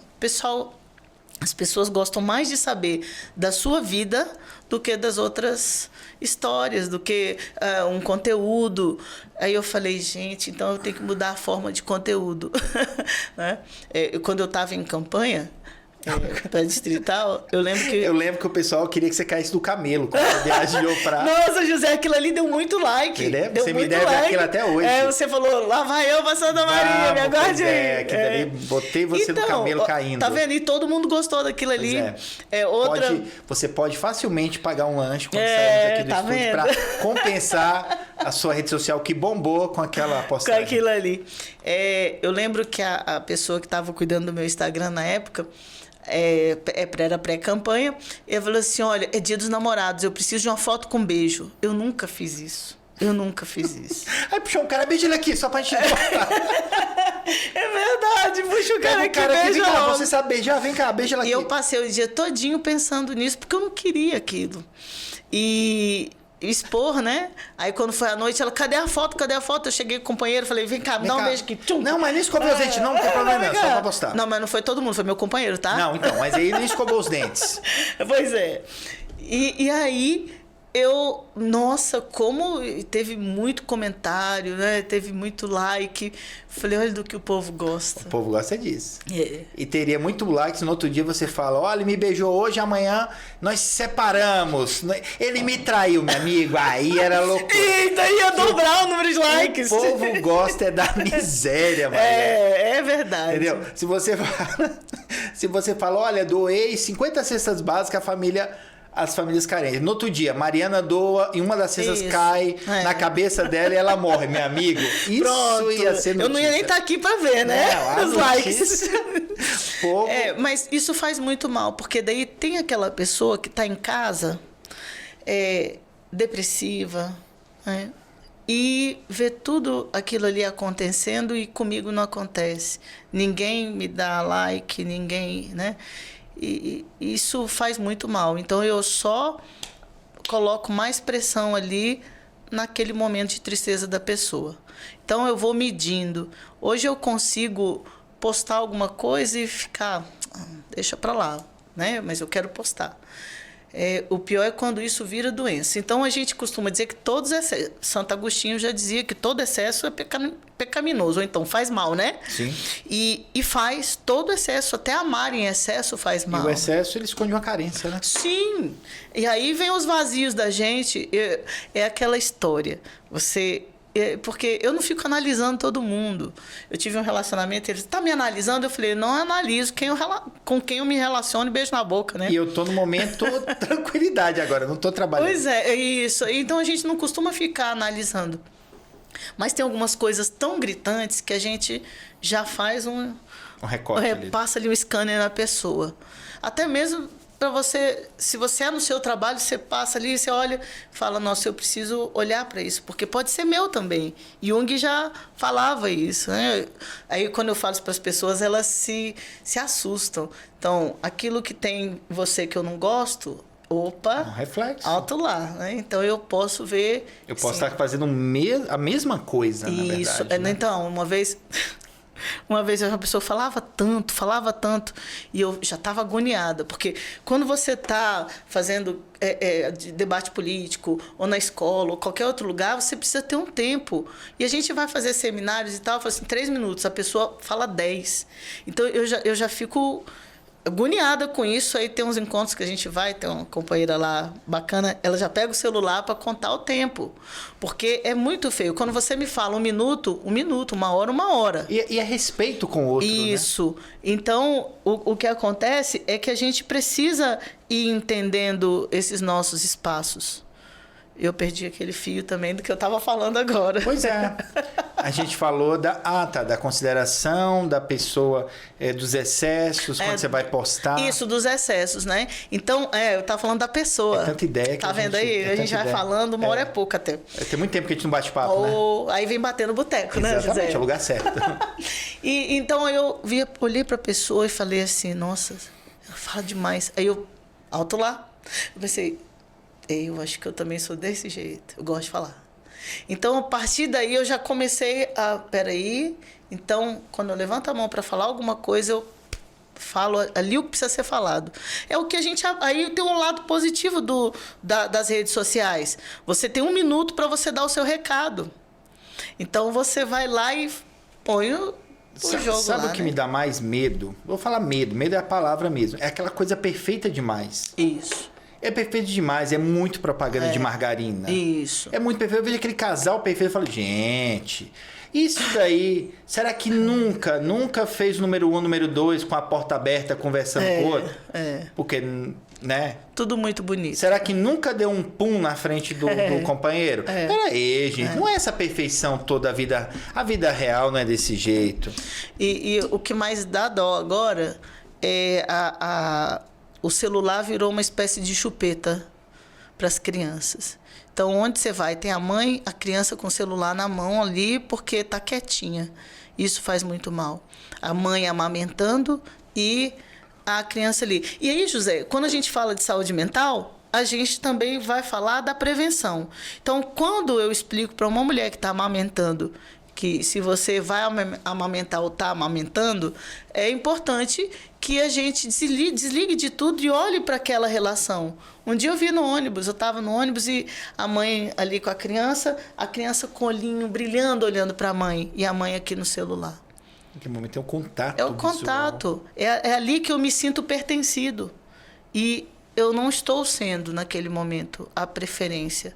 as pessoas gostam mais de saber da sua vida do que das outras histórias, do que um conteúdo. Aí eu falei, gente, então eu tenho que mudar a forma de conteúdo. Né? Quando eu estava em campanha... para distrital, eu lembro que o pessoal queria que você caísse do camelo quando você viajou pra... Nossa, José, aquilo ali deu muito like. Você me deve aquilo até hoje. Você falou, lá vai eu pra Santa Maria, me aguarde aí. Botei você no camelo caindo. Tá vendo? E todo mundo gostou daquilo ali. Você pode facilmente pagar um lanche quando saímos aqui do estúdio pra compensar a sua rede social que bombou com aquela postagem. Com aquilo ali. Eu lembro que a pessoa que estava cuidando do meu Instagram na época... era pré-campanha, e eu falei assim, olha, é dia dos namorados, eu preciso de uma foto com beijo. Eu nunca fiz isso. Aí puxou um cara, beija ele aqui, só pra gente postar. É verdade, puxa o cara aqui, beija cá, você sabe beijar, vem cá, beija ele aqui. E eu passei o dia todinho pensando nisso, porque eu não queria aquilo. E... expor, né? Aí quando foi à noite, ela, cadê a foto? Eu cheguei com o companheiro, falei, vem cá, me dá um beijo aqui. Tchum. Não, mas nem escovou os dentes, não tem problema, só pra postar. Não, mas não foi todo mundo, foi meu companheiro, tá? Não, então, mas aí nem escovou os dentes. Pois é. E aí, nossa, como teve muito comentário, né? Teve muito like. Falei, olha do que o povo gosta. O povo gosta disso. E teria muito like se no outro dia você fala, olha, ele me beijou hoje, amanhã nós se separamos. Ele me traiu, meu amigo. Aí era loucura. Eita, ia dobrar o número de likes. O povo gosta da miséria, mano. É verdade. Entendeu? Se você fala, olha, doei 50 cestas básicas as famílias carentes. No outro dia, Mariana doa e uma das cestas cai na cabeça dela e ela morre, meu amigo. Isso ia ser notícia. Eu não ia nem estar aqui pra ver, né? Os likes. Mas isso faz muito mal, porque daí tem aquela pessoa que tá em casa depressiva, né? E vê tudo aquilo ali acontecendo e comigo não acontece. Ninguém me dá like, ninguém, né? E isso faz muito mal. Então, eu só coloco mais pressão ali naquele momento de tristeza da pessoa. Então, eu vou medindo. Hoje eu consigo postar alguma coisa e ficar... deixa pra lá, né? Mas eu quero postar. O pior é quando isso vira doença. Então, a gente costuma dizer que todos excessos... Santo Agostinho já dizia que todo excesso é pecaminoso, ou então faz mal, né? Sim. E faz todo excesso, até amar em excesso faz mal. E o excesso, ele esconde uma carência, né? Sim. E aí vem os vazios da gente. É aquela história. Porque eu não fico analisando todo mundo. Eu tive um relacionamento, ele está me analisando? Eu falei, não analiso com quem eu me relaciono e beijo na boca, né? E eu tô no momento tranquilidade agora, não tô trabalhando. Pois é isso. Então a gente não costuma ficar analisando. Mas tem algumas coisas tão gritantes que a gente já faz um recorte. Passa ali um scanner na pessoa. Até mesmo para você, se você é no seu trabalho, você passa ali, você olha, fala, nossa, eu preciso olhar para isso, porque pode ser meu também. Jung já falava isso, né? Aí quando eu falo isso para as pessoas, elas se assustam. Então, aquilo que tem em você que eu não gosto, opa, um reflexo. Alto lá, né? Então eu posso ver. Eu posso estar fazendo a mesma coisa, isso. Na verdade, né? Então, uma vez Uma vez uma pessoa falava tanto, e eu já estava agoniada, porque quando você está fazendo debate político, ou na escola, ou qualquer outro lugar, você precisa ter um tempo. E a gente vai fazer seminários e tal, fala assim, 3 minutos, a pessoa fala 10. Então eu já fico agoniada com isso. Aí tem uns encontros que a gente vai, tem uma companheira lá bacana, ela já pega o celular para contar o tempo, porque é muito feio. Quando você me fala 1 minuto, 1 minuto, 1 hora, 1 hora. E é respeito com o outro, isso. Né? Então, o que acontece é que a gente precisa ir entendendo esses nossos espaços. Eu perdi aquele fio também do que eu estava falando agora. Pois é. A gente falou da consideração da pessoa, dos excessos, quando você vai postar. Isso, dos excessos, né? Então, eu estava falando da pessoa. É tanta ideia que tá vendo aí? A gente vai falando, 1 hora é pouca até. Tem muito tempo que a gente não bate papo, né? Aí vem bater no boteco, né, José? Exatamente, é o lugar certo. Então, eu olhei para a pessoa e falei assim, nossa, ela fala demais. Aí eu, alto lá, eu pensei... Eu acho que eu também sou desse jeito. Eu gosto de falar. Então, a partir daí, eu já comecei a... Peraí. Então, quando eu levanto a mão para falar alguma coisa, eu falo ali o que precisa ser falado. É o que a gente... Aí tem um lado positivo das redes sociais. Você tem 1 minuto para você dar o seu recado. Então, você vai lá e põe o jogo. Sabe lá, o que né? me dá mais medo? Vou falar medo. Medo é a palavra mesmo. É aquela coisa perfeita demais. Isso. É perfeito demais, é muito propaganda de margarina. Isso. É muito perfeito. Eu vejo aquele casal perfeito e falo, gente, isso daí, será que nunca fez o número 1, número 2 com a porta aberta conversando com o outro? Porque, né? Tudo muito bonito. Será que nunca deu um pum na frente do companheiro? Peraí, gente, não é essa perfeição toda a vida. A vida real não é desse jeito. E o que mais dá dó agora é o celular virou uma espécie de chupeta para as crianças. Então, onde você vai, tem a mãe, a criança com o celular na mão ali porque está quietinha. Isso faz muito mal. A mãe amamentando e a criança ali. E aí, José, quando a gente fala de saúde mental, a gente também vai falar da prevenção. Então, quando eu explico para uma mulher que está amamentando que se você vai amamentar ou está amamentando, é importante que a gente desligue de tudo e olhe para aquela relação. Um dia eu vi no ônibus, eu estava no ônibus e a mãe ali com a criança com o olhinho brilhando, olhando para a mãe, e a mãe aqui no celular. Naquele momento é o contato. É o contato. É ali que eu me sinto pertencido. E eu não estou sendo, naquele momento, a preferência.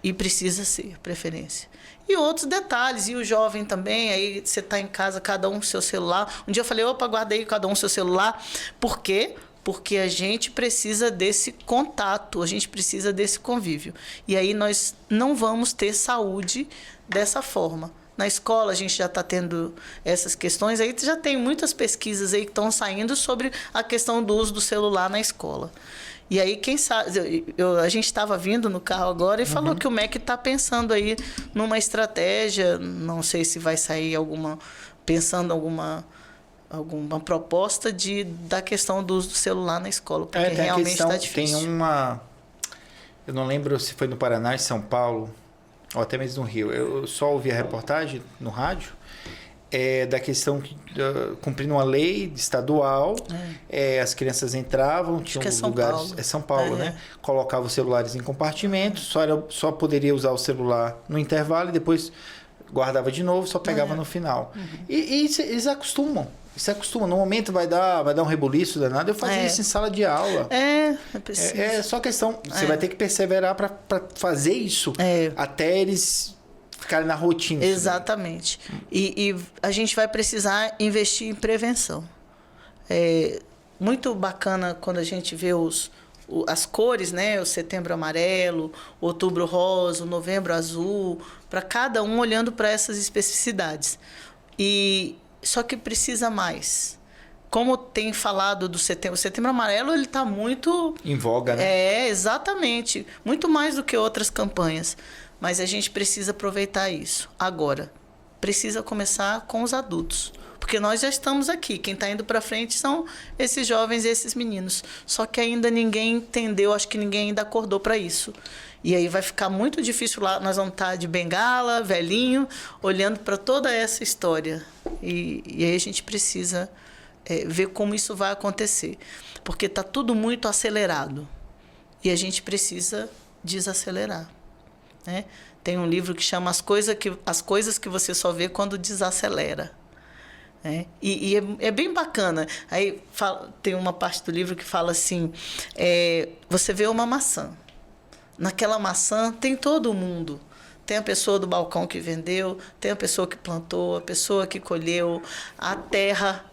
E precisa ser a preferência. E outros detalhes. E o jovem também, aí você está em casa, cada um com seu celular. Um dia eu falei, opa, guarda aí cada um seu celular. Por quê? Porque a gente precisa desse contato, a gente precisa desse convívio. E aí nós não vamos ter saúde dessa forma. Na escola a gente já está tendo essas questões. Aí já tem muitas pesquisas aí que estão saindo sobre a questão do uso do celular na escola. E aí, quem sabe... a gente estava vindo no carro agora e falou que o MEC está pensando aí numa estratégia, não sei se vai sair pensando alguma proposta da questão do uso do celular na escola, porque realmente está difícil. Tem uma... Eu não lembro se foi no Paraná, em São Paulo, ou até mesmo no Rio. Eu só ouvi a reportagem no rádio, da questão cumprindo uma lei estadual, as crianças entravam, tinham lugares... Paulo. É São Paulo, né? Colocavam os celulares em compartimentos, só poderia usar o celular no intervalo e depois guardava de novo, só pegava no final. E eles acostumam. Se acostuma, no momento vai dar um rebuliço danado. Eu fazia isso em sala de aula. É só questão. Você vai ter que perseverar para fazer isso até eles ficarem na rotina. Exatamente. E a gente vai precisar investir em prevenção. É muito bacana quando a gente vê as cores, né? O setembro amarelo, o outubro rosa, o novembro azul, para cada um olhando para essas especificidades. Só que precisa mais. Como tem falado do setembro... O setembro amarelo, ele está muito... Em voga, né? Exatamente. Muito mais do que outras campanhas. Mas a gente precisa aproveitar isso. Agora, precisa começar com os adultos. Porque nós já estamos aqui. Quem está indo para frente são esses jovens e esses meninos. Só que ainda ninguém entendeu, acho que ninguém ainda acordou para isso. E aí vai ficar muito difícil lá. Nós vamos estar de bengala, velhinho, olhando para toda essa história. E aí a gente precisa ver como isso vai acontecer. Porque está tudo muito acelerado. E a gente precisa desacelerar. Né? Tem um livro que chama As Coisas que Você Só Vê Quando Desacelera. E é bem bacana. Aí tem uma parte do livro que fala assim, você vê uma maçã. Naquela maçã tem todo mundo. Tem a pessoa do balcão que vendeu, tem a pessoa que plantou, a pessoa que colheu, a terra,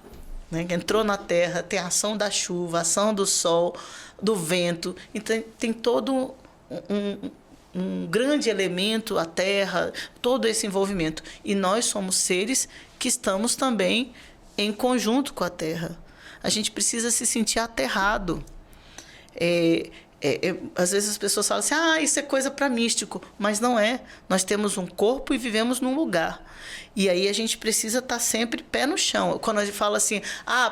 né, que entrou na terra, tem a ação da chuva, a ação do sol, do vento. Então, tem todo um grande elemento, a terra, todo esse envolvimento. E nós somos seres que estamos também em conjunto com a terra. A gente precisa se sentir aterrado. Às vezes as pessoas falam assim, isso é coisa para místico, mas não é. Nós temos um corpo e vivemos num lugar. E aí a gente precisa estar sempre pé no chão. Quando a gente fala assim,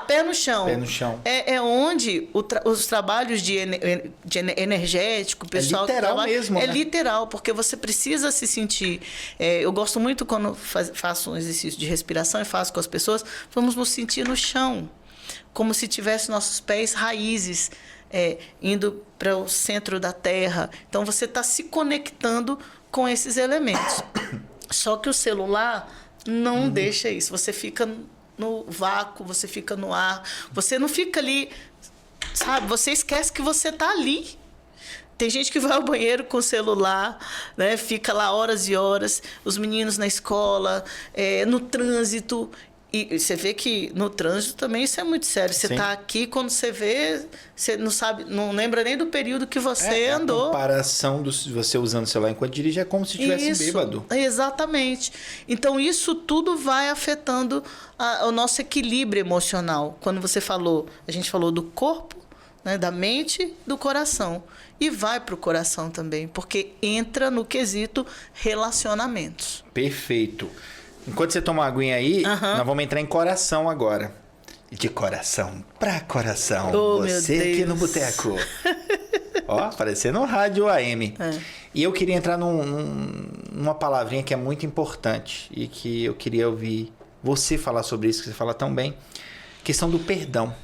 pé no chão. Pé no chão. É onde os trabalhos de energético, o pessoal... É literal mesmo, É né? literal, porque você precisa se sentir... eu gosto muito quando faço um exercício de respiração e faço com as pessoas, vamos nos sentir no chão. Como se tivesse nossos pés raízes, indo para o centro da terra. Então, você está se conectando com esses elementos. Só que o celular não deixa isso. Você fica no vácuo, você fica no ar. Você não fica ali, sabe? Você esquece que você está ali. Tem gente que vai ao banheiro com o celular, né? Fica lá horas e horas. Os meninos na escola, no trânsito. E você vê que no trânsito também isso é muito sério. Você está aqui, quando você vê, você não sabe, não lembra nem do período que você andou. A comparação de você usando o celular enquanto dirige é como se estivesse bêbado. Exatamente. Então, isso tudo vai afetando o nosso equilíbrio emocional. Quando a gente falou do corpo, né, da mente, do coração. E vai para o coração também, porque entra no quesito relacionamentos. Perfeito. Enquanto você toma uma aguinha aí, nós vamos entrar em coração agora. De coração pra coração. Você aqui no Boteco. Ó, parecendo um rádio AM. E eu queria entrar numa palavrinha que é muito importante e que eu queria ouvir você falar sobre isso, que você fala tão bem. Questão do perdão.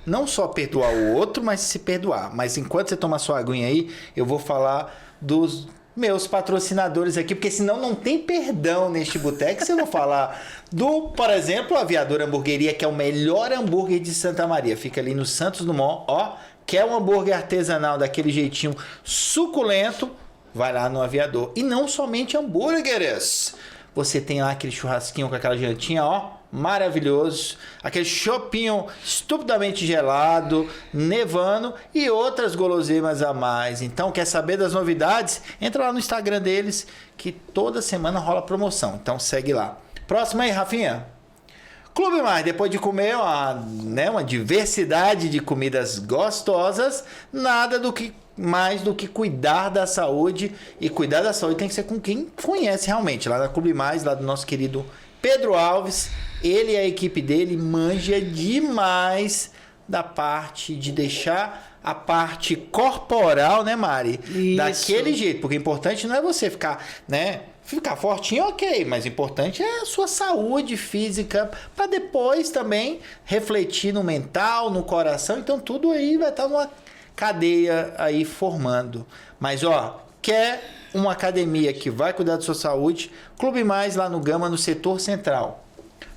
Não só perdoar o outro, mas se perdoar. Mas enquanto você toma sua aguinha aí, eu vou falar dos meus patrocinadores aqui, porque senão não tem perdão neste boteco se eu não falar por exemplo, Aviador Hamburgueria, que é o melhor hambúrguer de Santa Maria. Fica ali no Santos Dumont, quer um hambúrguer artesanal daquele jeitinho suculento, vai lá no Aviador. E não somente hambúrgueres. Você tem lá aquele churrasquinho com aquela jantinha, maravilhoso. Aquele chopinho estupidamente gelado, nevando e outras guloseimas a mais. Então, quer saber das novidades? Entra lá no Instagram deles, que toda semana rola promoção. Então, segue lá. Próximo aí, Rafinha. Clube Mais, depois de comer uma diversidade de comidas gostosas, nada mais do que cuidar da saúde. E cuidar da saúde tem que ser com quem conhece realmente. Lá na Clube Mais, lá do nosso querido Pedro Alves, ele e a equipe dele manja demais da parte de deixar a parte corporal, né, Mari? Isso. Daquele jeito. Porque o importante não é você ficar, né? Ficar fortinho, ok, mas o importante é a sua saúde física, para depois também refletir no mental, no coração. Então tudo aí vai estar numa cadeia aí formando. Mas quer uma academia que vai cuidar da sua saúde? Clube Mais lá no Gama, no setor central.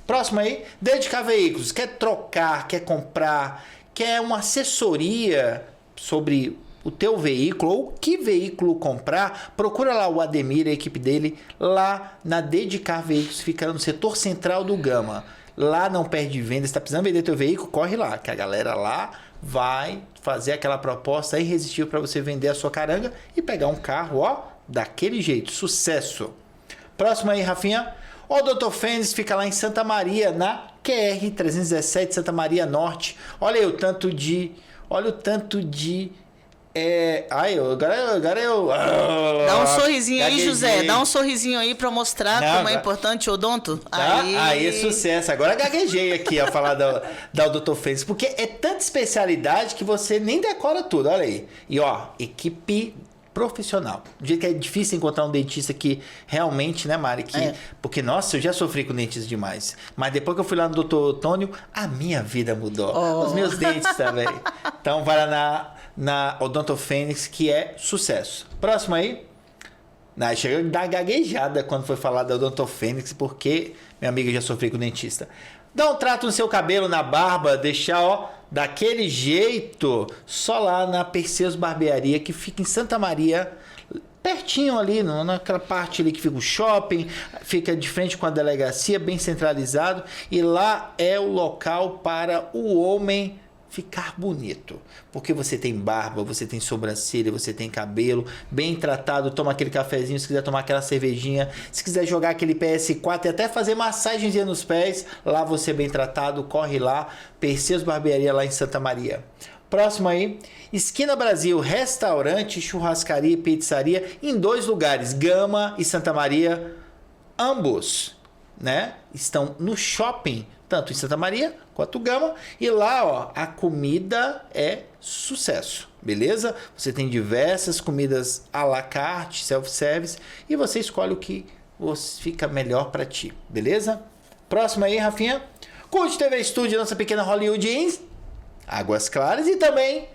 Próximo aí, Dedicar Veículos. Quer trocar, quer comprar, quer uma assessoria sobre o teu veículo ou que veículo comprar? Procura lá o Ademir, a equipe dele, lá na Dedicar Veículos, fica no setor central do Gama. Lá não perde venda. Se está precisando vender teu veículo, corre lá, que a galera lá vai fazer aquela proposta irresistível para você vender a sua caranga e pegar um carro, daquele jeito. Sucesso! Próximo aí, Rafinha. O Dr. Fênix fica lá em Santa Maria, na QR 317, Santa Maria Norte. Olha aí o tanto de Agora eu. Dá um sorrisinho aí, gaguejei. José. Dá um sorrisinho aí pra mostrar como agora... é importante o odonto. Tá? Aí, sucesso. Agora gaguejei aqui a falar da Dr. Fênix, porque é tanta especialidade que você nem decora tudo. Olha aí. E ó, equipe profissional. Do jeito que é difícil encontrar um dentista que realmente, né, Mari? Porque, nossa, eu já sofri com dentista demais. Mas depois que eu fui lá no Dr. Tônio, a minha vida mudou. Os meus dentes também. Então, vai lá na Odonto Fênix, que é sucesso. Próximo aí. Chega a dar gaguejada quando foi falar da Odonto Fênix, porque minha amiga já sofreu com dentista. Dá um trato no seu cabelo, na barba, deixar, ó, daquele jeito, só lá na Perseus Barbearia, que fica em Santa Maria, pertinho ali, naquela parte ali que fica o shopping, fica de frente com a delegacia, bem centralizado, e lá é o local para o homem ficar bonito, porque você tem barba, você tem sobrancelha, você tem cabelo bem tratado, toma aquele cafezinho, se quiser tomar aquela cervejinha, se quiser jogar aquele PS4 e até fazer massagenzinha nos pés, lá você bem tratado, corre lá, Perseus Barbearia lá em Santa Maria. Próximo aí, Esquina Brasil, restaurante, churrascaria e pizzaria em 2 lugares, Gama e Santa Maria, ambos, né, estão no shopping, tanto em Santa Maria quanto Gama. E lá, ó, a comida é sucesso, beleza? Você tem diversas comidas à la carte, self-service, e você escolhe o que fica melhor para ti, beleza? Próximo aí, Rafinha. Cult TV Studio, nossa pequena Hollywood em Águas Claras e também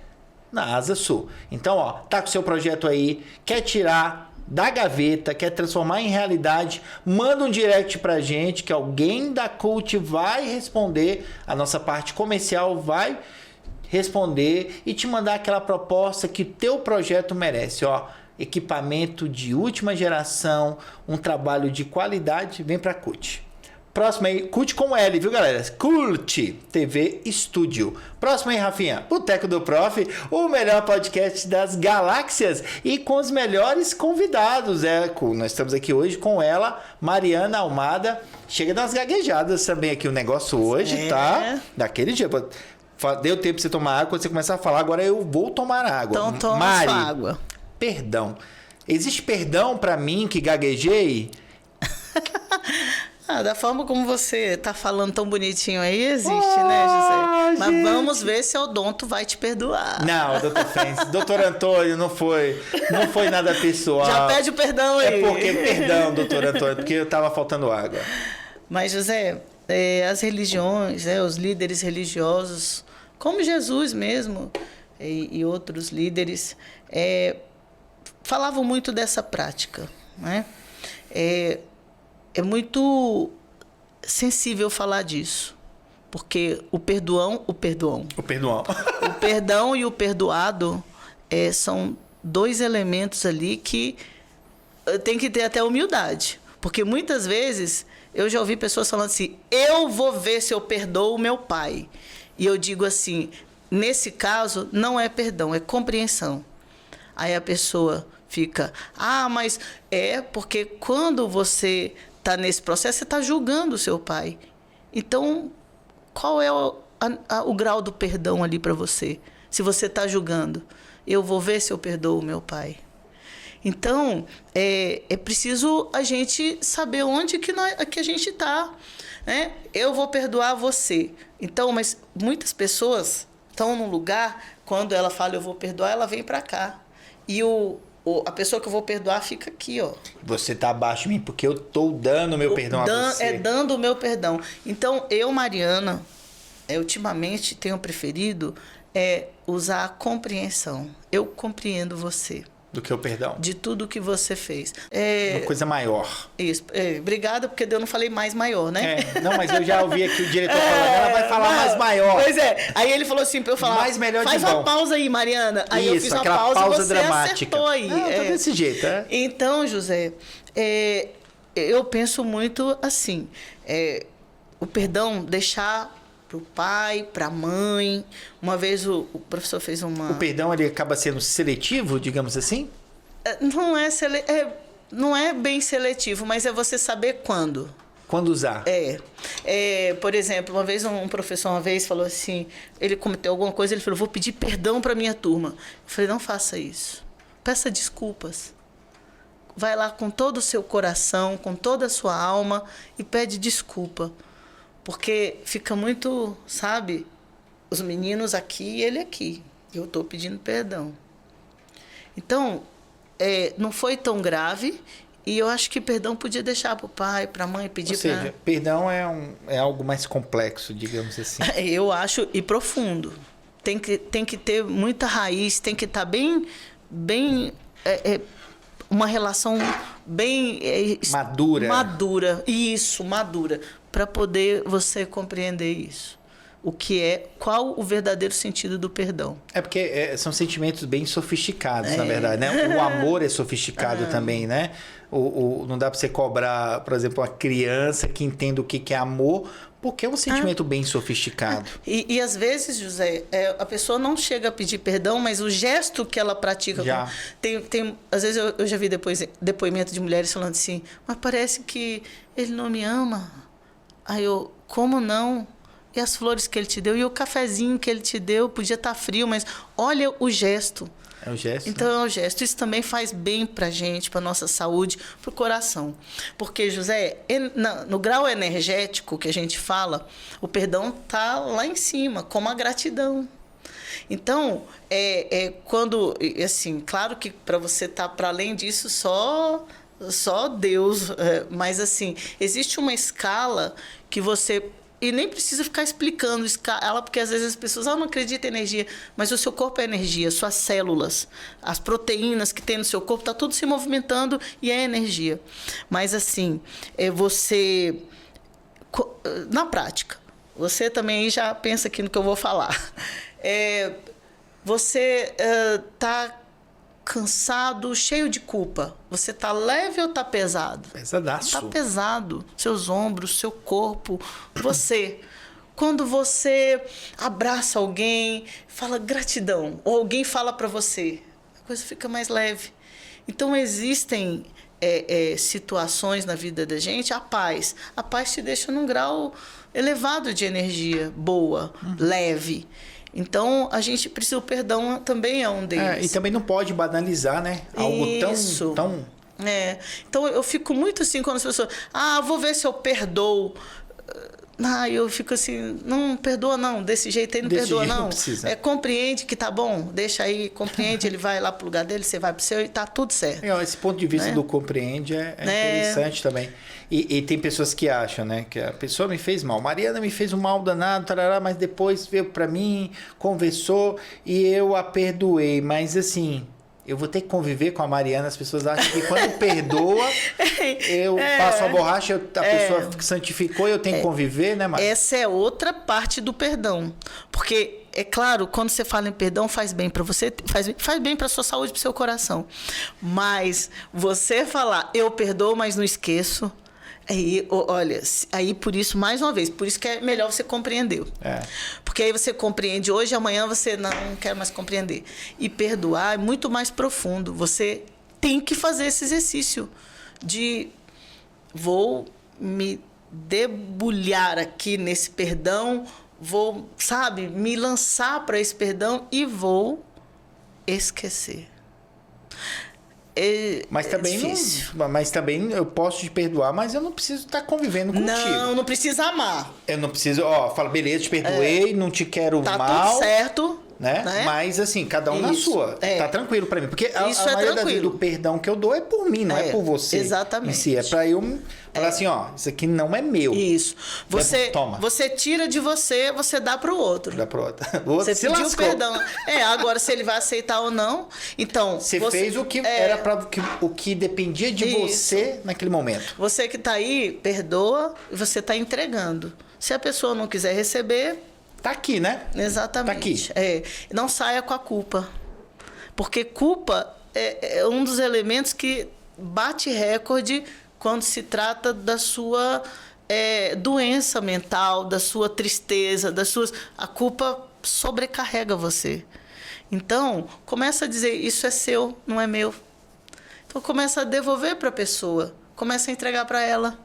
na Asa Sul. Então, ó, tá com o seu projeto aí, quer tirar da gaveta, quer transformar em realidade, manda um direct pra gente que alguém da Cult vai responder, a nossa parte comercial vai responder e te mandar aquela proposta que teu projeto merece, ó, equipamento de última geração, um trabalho de qualidade, vem pra Cult. Próximo aí, Cult com L, viu, galera? Cult TV Studio. Próximo aí, Rafinha. Boteco do Prof, o melhor podcast das galáxias e com os melhores convidados. Nós estamos aqui hoje com ela, Mariana Almada. Chega das gaguejadas também aqui o negócio hoje, tá? Daquele dia. Deu tempo pra você tomar água, quando você começar a falar, agora eu vou tomar água. Então toma Mari, sua água. Perdão. Existe perdão pra mim que gaguejei? Da forma como você tá falando tão bonitinho aí, existe, né, José? Mas gente, vamos ver se o odonto vai te perdoar. Não, doutor Fênix, doutor Antônio, não foi nada pessoal. Já pede o perdão aí. Perdão, doutor Antônio, porque eu tava faltando água. Mas, José, as religiões, os líderes religiosos, como Jesus mesmo e outros líderes, falavam muito dessa prática, né? É muito sensível falar disso, porque o perdão e o perdoado são 2 elementos ali que tem que ter até humildade, porque muitas vezes eu já ouvi pessoas falando assim: eu vou ver se eu perdoo o meu pai, e eu digo assim, nesse caso não é perdão, é compreensão. Aí a pessoa fica, mas porque quando você está nesse processo, você está julgando o seu pai. Então, qual é o grau do perdão ali para você? Se você está julgando, eu vou ver se eu perdoo o meu pai. Então, é preciso a gente saber onde que a gente está, né? Eu vou perdoar você. Então, mas muitas pessoas estão num lugar, quando ela fala eu vou perdoar, ela vem para cá. E a pessoa que eu vou perdoar fica aqui, ó. Você tá abaixo de mim porque eu tô dando o meu perdão a você. Dando o meu perdão. Então, eu, Mariana, ultimamente tenho preferido usar a compreensão. Eu compreendo você. Do que o perdão? De tudo que você fez. Uma coisa maior. Isso. Obrigada, porque eu não falei mais maior, né? Não, mas eu já ouvi aqui o diretor falando, ela vai falar mais maior. Pois é. Aí ele falou assim pra eu falar, mais melhor faz uma pausa aí, Mariana. Aí eu fiz uma pausa e você dramática. Acertou aí. Tá desse jeito, Então, José, eu penso muito assim, o perdão deixar pro pai, pra mãe. Uma vez o professor fez uma... O perdão, ele acaba sendo seletivo, digamos assim? Não é bem seletivo, mas é você saber quando. Quando usar? Por exemplo, uma vez um professor falou assim, ele cometeu alguma coisa, ele falou, vou pedir perdão para minha turma. Eu falei, não faça isso. Peça desculpas. Vai lá com todo o seu coração, com toda a sua alma e pede desculpa. Porque fica muito, sabe, os meninos aqui e ele aqui. Eu estou pedindo perdão. Então, não foi tão grave e eu acho que perdão podia deixar para o pai, para a mãe, pedir para... Ou seja, perdão é algo mais complexo, digamos assim. Eu acho, e profundo. Tem que ter muita raiz, tem que estar bem uma relação bem... Madura. Isso, madura. Para poder você compreender isso. Qual o verdadeiro sentido do perdão. Porque são sentimentos bem sofisticados, na verdade, né? O amor é sofisticado também, né? Não dá para você cobrar, por exemplo, uma criança que entenda o que é amor, porque é um sentimento bem sofisticado. E às vezes, José, a pessoa não chega a pedir perdão, mas o gesto que ela pratica... Às vezes eu já vi depoimento de mulheres falando assim, mas parece que ele não me ama. Aí eu, como não? E as flores que ele te deu? E o cafezinho que ele te deu? Podia estar frio, mas olha o gesto. É o gesto. Então, é o gesto. Isso também faz bem para a gente, para a nossa saúde, para o coração. Porque, José, no grau energético que a gente fala, o perdão está lá em cima, como a gratidão. Então, quando... Assim, claro que para você estar para além disso, só Deus. Mas, assim, existe uma escala que você... E nem precisa ficar explicando ela, porque às vezes as pessoas não acreditam em energia, mas o seu corpo é energia, suas células, as proteínas que tem no seu corpo, está tudo se movimentando e é energia. Mas assim, você, na prática, você também já pensa aqui no que eu vou falar. Você está cansado, cheio de culpa. Você tá leve ou tá pesado? Pesadaço. Tá pesado. Seus ombros, seu corpo, você. Quando você abraça alguém, fala gratidão, ou alguém fala para você, a coisa fica mais leve. Então, existem situações na vida da gente, a paz te deixa num grau elevado de energia, boa, leve. Então, a gente precisa... O perdão também é um deles. E também não pode banalizar, né? Algo tão... Então, eu fico muito assim quando as pessoas... vou ver se eu perdoo. Eu fico assim... Não, perdoa não. Desse jeito aí não perdoa não. Não precisa. Compreende que tá bom. Deixa aí, compreende. Ele vai lá pro lugar dele, você vai pro seu e tá tudo certo. Esse ponto de vista do compreende é interessante também. E tem pessoas que acham, né? Que a pessoa me fez mal. Mariana me fez um mal danado, tarará, mas depois veio pra mim, conversou e eu a perdoei. Mas assim, eu vou ter que conviver com a Mariana. As pessoas acham que quando perdoa, eu passo a borracha, a pessoa santificou e eu tenho que conviver, né, Mariana? Essa é outra parte do perdão. Porque, é claro, quando você fala em perdão, faz bem para você, faz bem para sua saúde, para seu coração. Mas você falar, eu perdoo, mas não esqueço... Aí por isso, mais uma vez, por isso que é melhor você compreender. Porque aí você compreende hoje, amanhã você não quer mais compreender. E perdoar é muito mais profundo. Você tem que fazer esse exercício de vou me debulhar aqui nesse perdão, vou, me lançar para esse perdão e vou esquecer. Mas também eu posso te perdoar, mas eu não preciso estar convivendo contigo. Não precisa amar. Eu não preciso, fala, beleza, te perdoei, não te quero mal. Tá tudo certo. Né? Mas assim, cada um na sua. Tá tranquilo pra mim. Porque a maioria do perdão que eu dou é por mim, não é por você. Exatamente. Em si. É pra eu falar assim, isso aqui não é meu. Isso. Você tira de você, você dá pro outro. Dá pro outro. Você pediu perdão. Agora se ele vai aceitar ou não. Então. Você fez o que era o que dependia de você naquele momento. Você que tá aí, perdoa e você tá entregando. Se a pessoa não quiser receber. Tá aqui, né? Exatamente. Tá aqui. Não saia com a culpa. Porque culpa é um dos elementos que bate recorde quando se trata da sua doença mental, da sua tristeza, a culpa sobrecarrega você. Então, começa a dizer, isso é seu, não é meu. Então, começa a devolver para a pessoa. Começa a entregar para ela.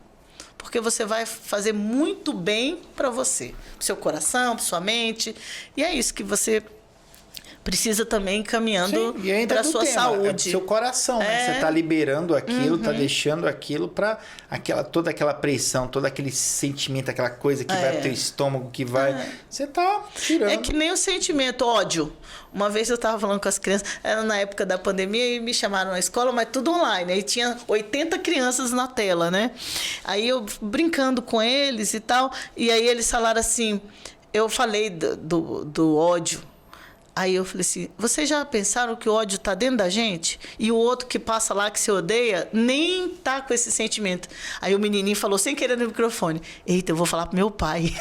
porque você vai fazer muito bem para você, pro seu coração, pra sua mente. E é isso que você precisa também ir caminhando para a sua saúde. É seu coração, né? Você está liberando aquilo, está deixando aquilo para toda aquela pressão, todo aquele sentimento, aquela coisa que vai pro teu estômago, que vai... Você está tirando. É que nem o sentimento, ódio. Uma vez eu estava falando com as crianças, era na época da pandemia, e me chamaram na escola, mas tudo online. Aí tinha 80 crianças na tela, né? Aí eu brincando com eles e tal, e aí eles falaram assim, eu falei do ódio. Aí eu falei assim, vocês já pensaram que o ódio está dentro da gente? E o outro que passa lá, que se odeia, nem tá com esse sentimento. Aí o menininho falou, sem querer no microfone, eita, eu vou falar pro meu pai.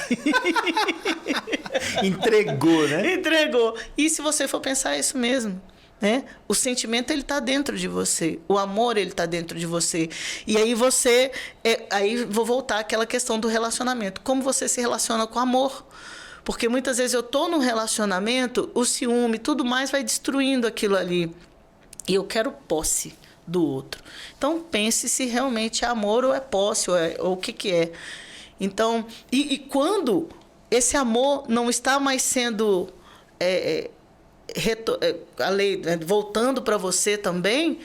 Entregou, né? Entregou. E se você for pensar, é isso mesmo. Né? O sentimento, ele está dentro de você. O amor, ele está dentro de você. E aí você... aí vou voltar àquela questão do relacionamento. Como você se relaciona com o amor? Porque muitas vezes eu estou num relacionamento, o ciúme, tudo mais vai destruindo aquilo ali. E eu quero posse do outro. Então, pense se realmente é amor ou é posse, ou o que é. Então, e quando esse amor não está mais sendo... a lei, voltando para você também...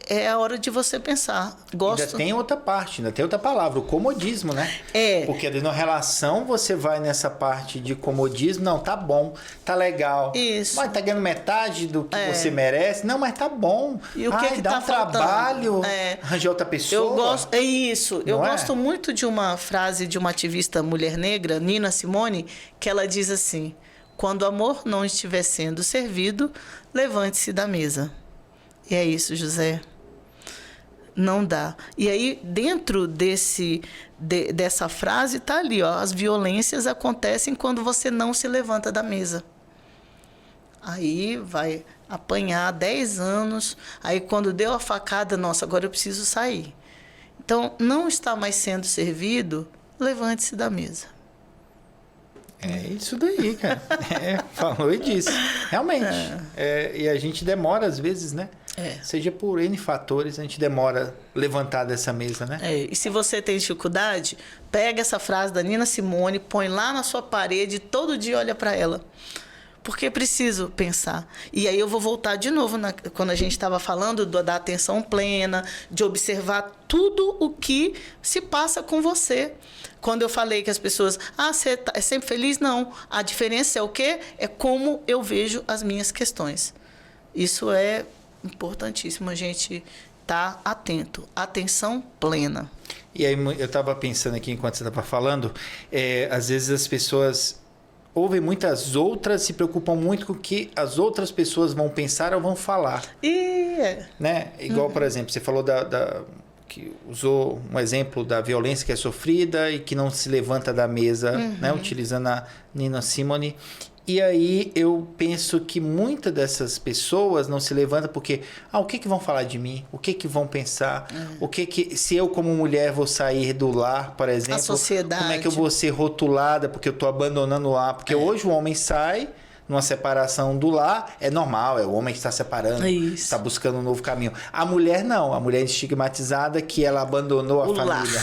É a hora de você pensar. Ainda tem outra parte, ainda tem outra palavra, o comodismo, né? Porque na relação você vai nessa parte de comodismo, não, tá bom, tá legal. Isso. Mas tá ganhando metade do que você merece. Não, mas tá bom. E o que dá tá um trabalho, faltando? arranjar outra pessoa. Eu gosto, isso. Eu Não gosto muito de uma frase de uma ativista mulher negra, Nina Simone, que ela diz assim: quando o amor não estiver sendo servido, levante-se da mesa. E é isso, José. Não dá. E aí, dentro dessa frase, tá ali, ó, as violências acontecem quando você não se levanta da mesa. Aí vai apanhar 10 anos, aí quando deu a facada, nossa, agora eu preciso sair. Então, não está mais sendo servido, levante-se da mesa. É isso daí, cara. Falou e disse. Realmente. E a gente demora, às vezes, né? Seja por N fatores, a gente demora levantar dessa mesa, né? E se você tem dificuldade, pega essa frase da Nina Simone, põe lá na sua parede, todo dia olha para ela. Porque preciso pensar. E aí eu vou voltar de novo, quando a gente estava falando da atenção plena, de observar tudo o que se passa com você. Quando eu falei que as pessoas... você é sempre feliz? Não. A diferença é o quê? É como eu vejo as minhas questões. Isso é importantíssimo, a gente estar atento. Atenção plena. E aí eu estava pensando aqui, enquanto você estava falando, às vezes as pessoas ouvem muitas outras, se preocupam muito com o que as outras pessoas vão pensar ou vão falar. Né? Igual, por exemplo, você falou que usou um exemplo da violência que é sofrida e que não se levanta da mesa, né? Utilizando a Nina Simone. E aí eu penso que muitas dessas pessoas não se levantam porque o que vão falar de mim? O que vão pensar? O que se eu como mulher vou sair do lar, por exemplo, a sociedade. Como é que eu vou ser rotulada porque eu estou abandonando o lar? Porque hoje o homem sai numa separação do lar, é normal, é o homem que está separando, está buscando um novo caminho. A mulher não, a mulher é estigmatizada que ela abandonou a família.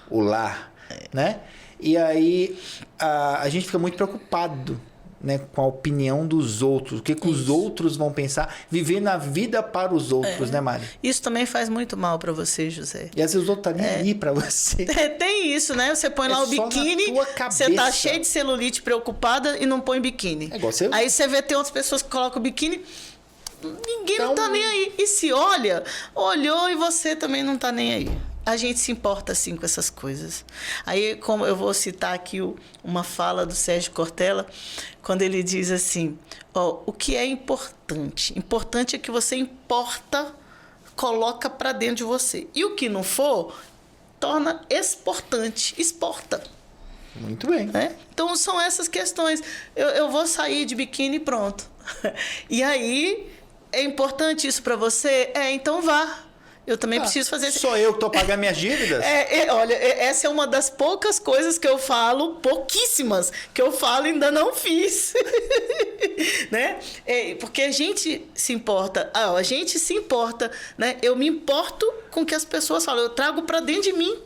O lar. Né? E aí a gente fica muito preocupado, né, com a opinião dos outros, o que os outros vão pensar, viver na vida para os outros, né, Mari? Isso também faz muito mal para você, José. E às vezes os outros estão nem aí para você. Tem isso, né? Você põe lá o biquíni, você tá cheio de celulite, preocupada e não põe biquíni. Aí você vê, tem outras pessoas que colocam o biquíni, ninguém não tá nem aí. E se olhou e você também não tá nem aí. A gente se importa, assim, com essas coisas. Aí, como eu vou citar aqui uma fala do Sérgio Cortella, quando ele diz assim, o que é importante? Importante é que você coloca para dentro de você. E o que não for, torna exporta. Muito bem. Né? Então, são essas questões. Eu vou sair de biquíni e pronto. E aí, é importante isso para você? Então vá. Eu também preciso fazer... Sou eu que estou pagando minhas dívidas? Olha, essa é uma das poucas coisas que eu falo, pouquíssimas, que eu falo e ainda não fiz. Né? Porque a gente se importa. A gente se importa, né? Eu me importo com o que as pessoas falam. Eu trago para dentro de mim.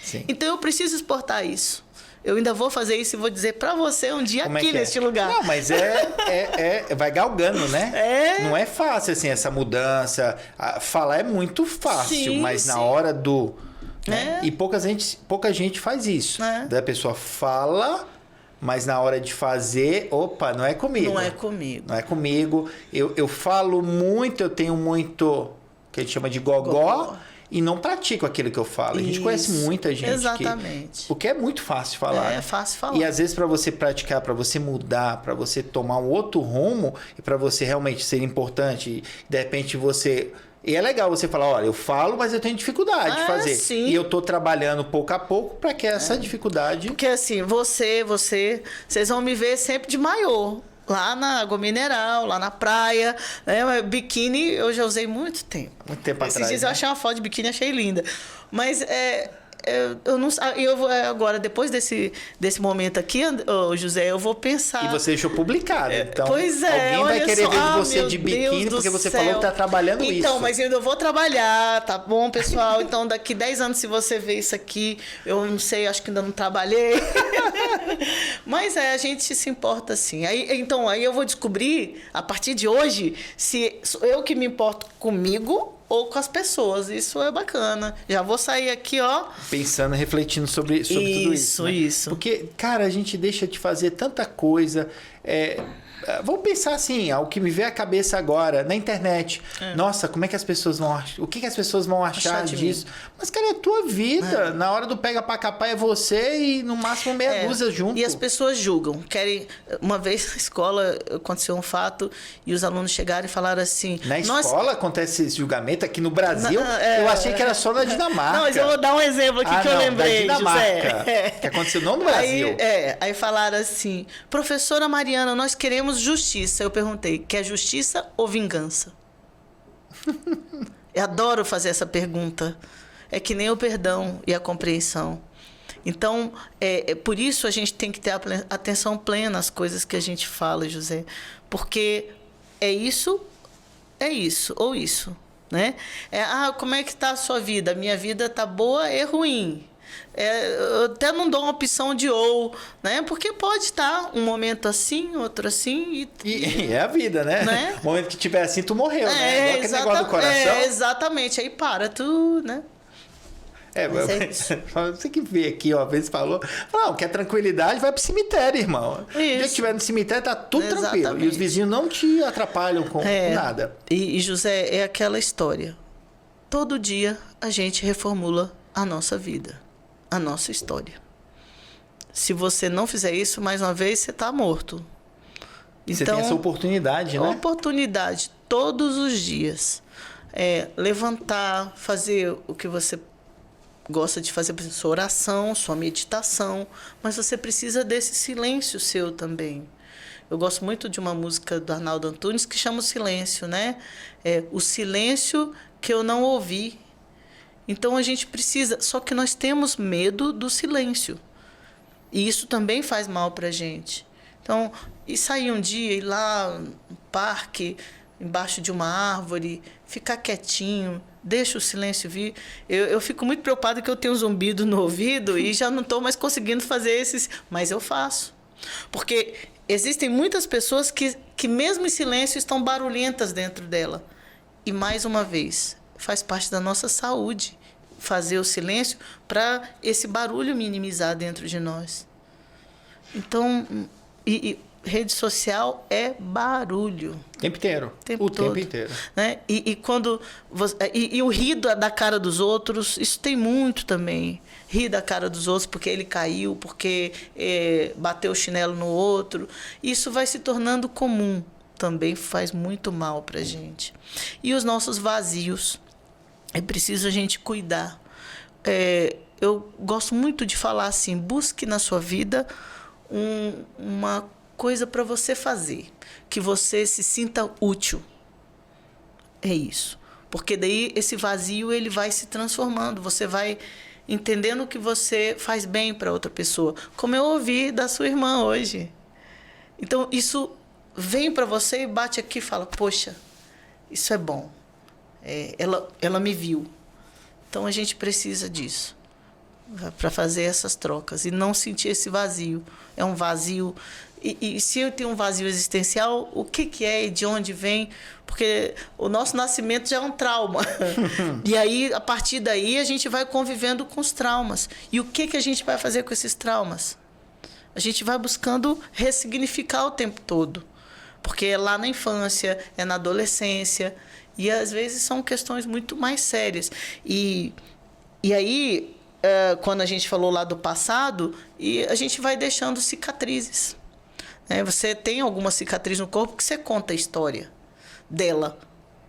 Sim. Então eu preciso exportar isso. Eu ainda vou fazer isso e vou dizer para você um dia Como aqui é que neste é? lugar. Não, mas vai galgando, né? Não é fácil, assim, essa mudança. Falar é muito fácil, Sim, mas na sim. hora do... Né? E pouca gente faz isso. Da pessoa fala, mas na hora de fazer, opa, não é comigo. Não é comigo. Não é comigo. Eu falo muito, eu tenho muito, que a gente chama de gogó. E não pratico aquilo que eu falo. A gente conhece muita gente. Exatamente. Porque é muito fácil falar. É fácil falar. E às vezes para você praticar, para você mudar, para você tomar um outro rumo e para você realmente ser importante, de repente você... E é legal você falar, olha, eu falo, mas eu tenho dificuldade de fazer. Sim. E eu tô trabalhando pouco a pouco para que essa dificuldade... Porque assim, vocês vão me ver sempre de maiô. Lá na água mineral, lá na praia, né? Biquíni eu já usei muito tempo. Muito tempo Esses atrás, dias né? eu achei uma foto de biquíni, achei linda. Mas eu não, eu vou agora, depois desse momento aqui, José, eu vou pensar. E você deixou publicado, então Pois é, alguém vai olha querer só. ver você Meu de biquíni Deus porque do você céu. falou que tá trabalhando isso. Então, mas eu ainda vou trabalhar, tá bom, pessoal? Então, daqui 10 anos, se você ver isso aqui, eu não sei, acho que ainda não trabalhei. Mas a gente se importa sim. Aí eu vou descobrir, a partir de hoje, se sou eu que me importo comigo ou com as pessoas. Isso é bacana. Já vou sair aqui, ó. Pensando, refletindo sobre tudo isso. Isso. Porque, cara, a gente deixa de fazer tanta coisa. Vamos pensar assim, o que me vem à cabeça agora, na internet. Nossa, como é que as pessoas vão achar? O que as pessoas vão achar disso? Mas, cara, é tua vida. Na hora do pega pra capar é você e no máximo meia dúzia junto. E as pessoas julgam. Uma vez na escola aconteceu um fato e os alunos chegaram e falaram assim... Na escola acontece esse julgamento aqui no Brasil? Eu achei que era só na Dinamarca. Não, mas eu vou dar um exemplo aqui que eu lembrei, da Dinamarca, José. que aconteceu não no Brasil. Aí falaram assim, professora Mariana, nós queremos justiça. Eu perguntei, quer justiça ou vingança? Eu adoro fazer essa pergunta. É que nem o perdão e a compreensão. Então, por isso a gente tem que ter atenção plena às coisas que a gente fala, José. Porque é isso, ou isso. Né? Como é que está a sua vida? Minha vida está boa e ruim. Eu até não dou uma opção de ou, né? Porque pode estar um momento assim, outro assim. E é a vida, né? O momento que tiver assim, tu morreu, né? Igual aquele negócio do coração. Exatamente. Aí para, tu, né? Você que vê aqui, ó, às vezes falou, não, quer tranquilidade, vai pro cemitério, irmão. O dia que estiver no cemitério, tá tudo tranquilo. E os vizinhos não te atrapalham com nada. E, José, é aquela história. Todo dia a gente reformula a nossa vida, a nossa história. Se você não fizer isso, mais uma vez, você tá morto. Você tem essa oportunidade, né? Oportunidade, todos os dias. Levantar, fazer o que você gosta de fazer, por exemplo, sua oração, sua meditação, mas você precisa desse silêncio seu também. Eu gosto muito de uma música do Arnaldo Antunes que chama O Silêncio, né? O silêncio que eu não ouvi. Então a gente precisa, só que nós temos medo do silêncio. E isso também faz mal pra gente. Então, e sair um dia, ir lá no parque, embaixo de uma árvore, ficar quietinho, deixa o silêncio vir. Eu fico muito preocupada que eu tenho um zumbido no ouvido e já não estou mais conseguindo fazer esses... Mas eu faço. Porque existem muitas pessoas que mesmo em silêncio estão barulhentas dentro dela. E, mais uma vez, faz parte da nossa saúde fazer o silêncio para esse barulho minimizar dentro de nós. Então, rede social é barulho. O tempo inteiro. O tempo inteiro. Né? E o rir da cara dos outros, isso tem muito também. Rir da cara dos outros porque ele caiu, porque bateu o chinelo no outro. Isso vai se tornando comum. Também faz muito mal pra gente. E os nossos vazios. É preciso a gente cuidar. Eu gosto muito de falar assim, busque na sua vida uma coisa para você fazer, que você se sinta útil. É isso. Porque daí esse vazio ele vai se transformando, você vai entendendo que você faz bem para outra pessoa, como eu ouvi da sua irmã hoje. Então isso vem para você e bate aqui e fala, poxa, isso é bom. Ela me viu. Então a gente precisa disso. para fazer essas trocas e não sentir esse vazio. É um vazio. E se eu tenho um vazio existencial, o que é e de onde vem? Porque o nosso nascimento já é um trauma. E aí, a partir daí, a gente vai convivendo com os traumas. E o que a gente vai fazer com esses traumas? A gente vai buscando ressignificar o tempo todo. Porque é lá na infância, é na adolescência. E às vezes são questões muito mais sérias. E aí, quando a gente falou lá do passado, e a gente vai deixando cicatrizes. Você tem alguma cicatriz no corpo que você conta a história dela.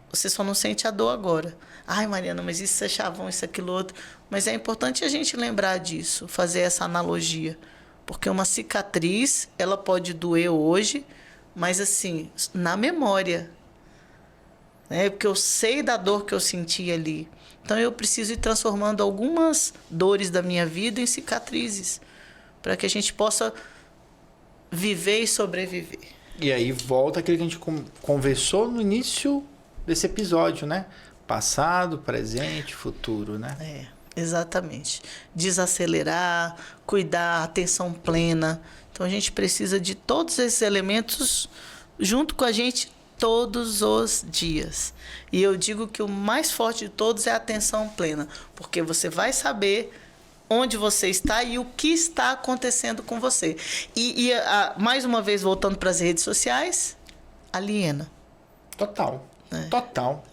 Você só não sente a dor agora. Ai, Mariana, mas isso é chavão, isso, aquilo, outro. Mas é importante a gente lembrar disso, fazer essa analogia. Porque uma cicatriz, ela pode doer hoje, mas assim, na memória. Porque eu sei da dor que eu senti ali. Então eu preciso ir transformando algumas dores da minha vida em cicatrizes. Para que a gente possa viver e sobreviver. E aí volta aquilo que a gente conversou no início desse episódio, né? Passado, presente, futuro, né? Exatamente. Desacelerar, cuidar, atenção plena. Então a gente precisa de todos esses elementos junto com a gente todos os dias. E eu digo que o mais forte de todos é a atenção plena, porque você vai saber onde você está e o que está acontecendo com você. Mais uma vez, voltando para as redes sociais, aliena. Total. Total.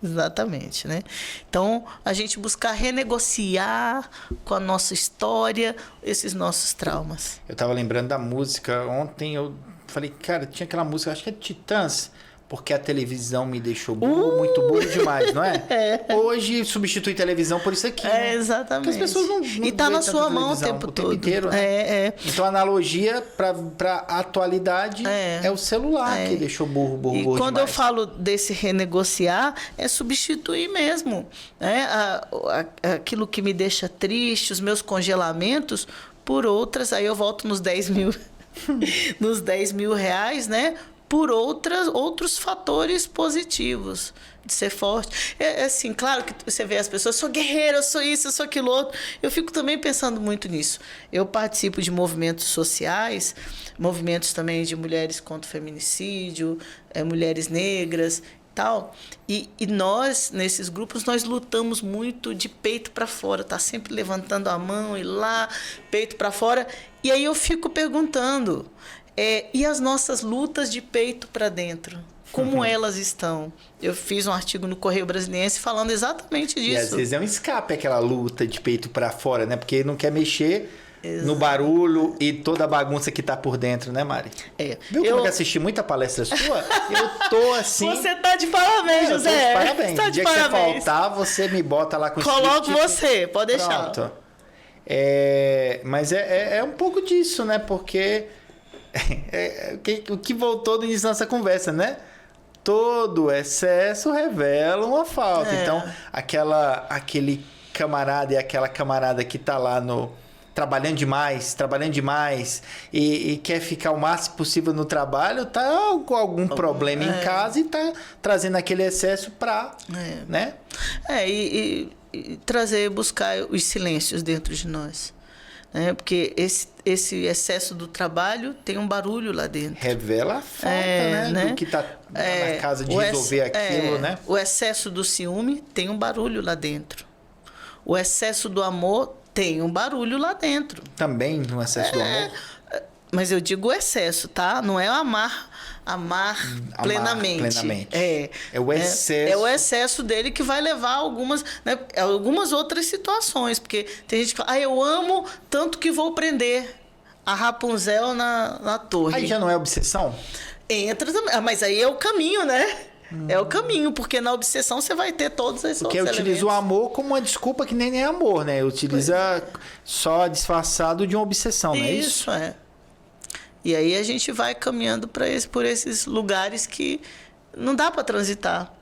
Exatamente, né? Então, a gente buscar renegociar com a nossa história esses nossos traumas. Eu estava lembrando da música. Ontem eu falei, cara, tinha aquela música, acho que é Titãs, porque a televisão me deixou burro, muito burro demais, não é? Hoje substitui televisão por isso aqui. Né? Exatamente. Porque as pessoas não e tá na sua mão o tempo todo. Inteiro, né? Então a analogia para a atualidade é o celular que deixou burro e quando demais. Eu falo desse renegociar, é substituir mesmo. Né? Aquilo que me deixa triste, os meus congelamentos, por outras, aí eu volto nos 10 mil, nos 10 mil reais, né? Por outros fatores positivos de ser forte. Assim, claro que você vê as pessoas, eu sou guerreira, eu sou isso, eu sou aquilo outro. Eu fico também pensando muito nisso. Eu participo de movimentos sociais, movimentos também de mulheres contra o feminicídio, mulheres negras, tal. E nós, nesses grupos, nós lutamos muito de peito para fora, tá sempre levantando a mão e lá, peito para fora. E aí eu fico perguntando, e as nossas lutas de peito para dentro? Como elas estão? Eu fiz um artigo no Correio Brasiliense falando exatamente disso. E às vezes é um escape aquela luta de peito para fora, né? Porque não quer mexer no barulho e toda a bagunça que tá por dentro, né, Mari? Viu como eu assisti muita palestra sua? Eu tô assim... Você tá de parabéns, José. De parabéns. Tá O dia que você faltar, você me bota lá com o Coloco você, pode deixar. Pronto. Mas é um pouco disso, né? Porque... o que voltou do início da nossa conversa, né? Todo excesso revela uma falta. Então, aquele camarada e aquela camarada que tá lá trabalhando demais e quer ficar o máximo possível no trabalho, tá com algum problema em casa e tá trazendo aquele excesso pra... né? E buscar os silêncios dentro de nós. Porque esse excesso do trabalho tem um barulho lá dentro. Revela a falta, né? Do que está na casa de resolver aquilo, né? O excesso do ciúme tem um barulho lá dentro. O excesso do amor tem um barulho lá dentro. Também no excesso do amor? Mas eu digo o excesso, tá? Não é amar plenamente. É o excesso. É o excesso dele que vai levar algumas outras situações. Porque tem gente que fala, eu amo tanto que vou prender a Rapunzel na torre. Aí já não é obsessão? Entra também. Mas aí é o caminho, né? É o caminho, porque na obsessão você vai ter todos esses outros elementos. Porque utiliza o amor como uma desculpa que nem é amor, né? Utiliza só disfarçado de uma obsessão, não é isso? Isso, E aí a gente vai caminhando por esses lugares que não dá para transitar.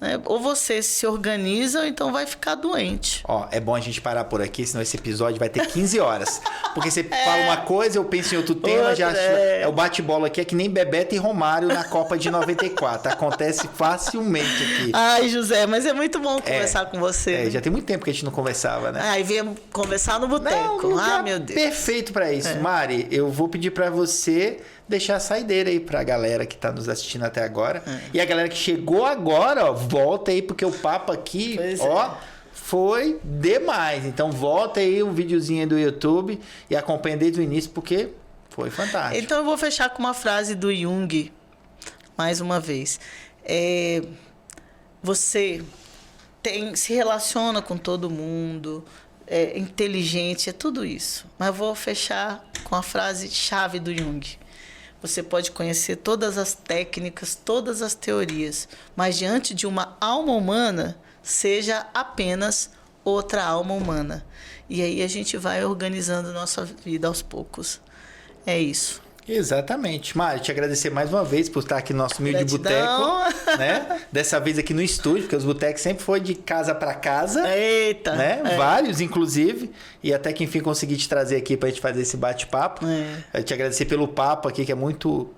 né? Ou você se organiza, ou então vai ficar doente. Ó, é bom a gente parar por aqui, senão esse episódio vai ter 15 horas. Porque você fala uma coisa, eu penso em outro tema, já é o bate-bola aqui, é que nem Bebeto e Romário na Copa de 94. Acontece facilmente aqui. Ai, José, mas é muito bom conversar com você. É, já tem muito tempo que a gente não conversava, né? Aí viemos conversar no boteco. Ah, meu Deus. Perfeito pra isso. Mari, eu vou pedir pra você deixar a saideira aí pra galera que tá nos assistindo até agora. E a galera que chegou agora, ó, volta aí, porque o papo aqui, foi demais. Então volta aí o videozinho aí do YouTube e acompanha desde o início, porque foi fantástico. Então eu vou fechar com uma frase do Jung, mais uma vez. Você se relaciona com todo mundo, é inteligente, é tudo isso. Mas eu vou fechar com a frase chave do Jung. Você pode conhecer todas as técnicas, todas as teorias, mas diante de uma alma humana, seja apenas outra alma humana. E aí a gente vai organizando nossa vida aos poucos. É isso. Exatamente. Mari, te agradecer mais uma vez por estar aqui no nosso humilde boteco, né? Dessa vez aqui no estúdio, porque os botecos sempre foi de casa para casa. Eita! Né? Vários, inclusive. E até que enfim consegui te trazer aqui pra gente fazer esse bate-papo. Eu te agradecer pelo papo aqui, que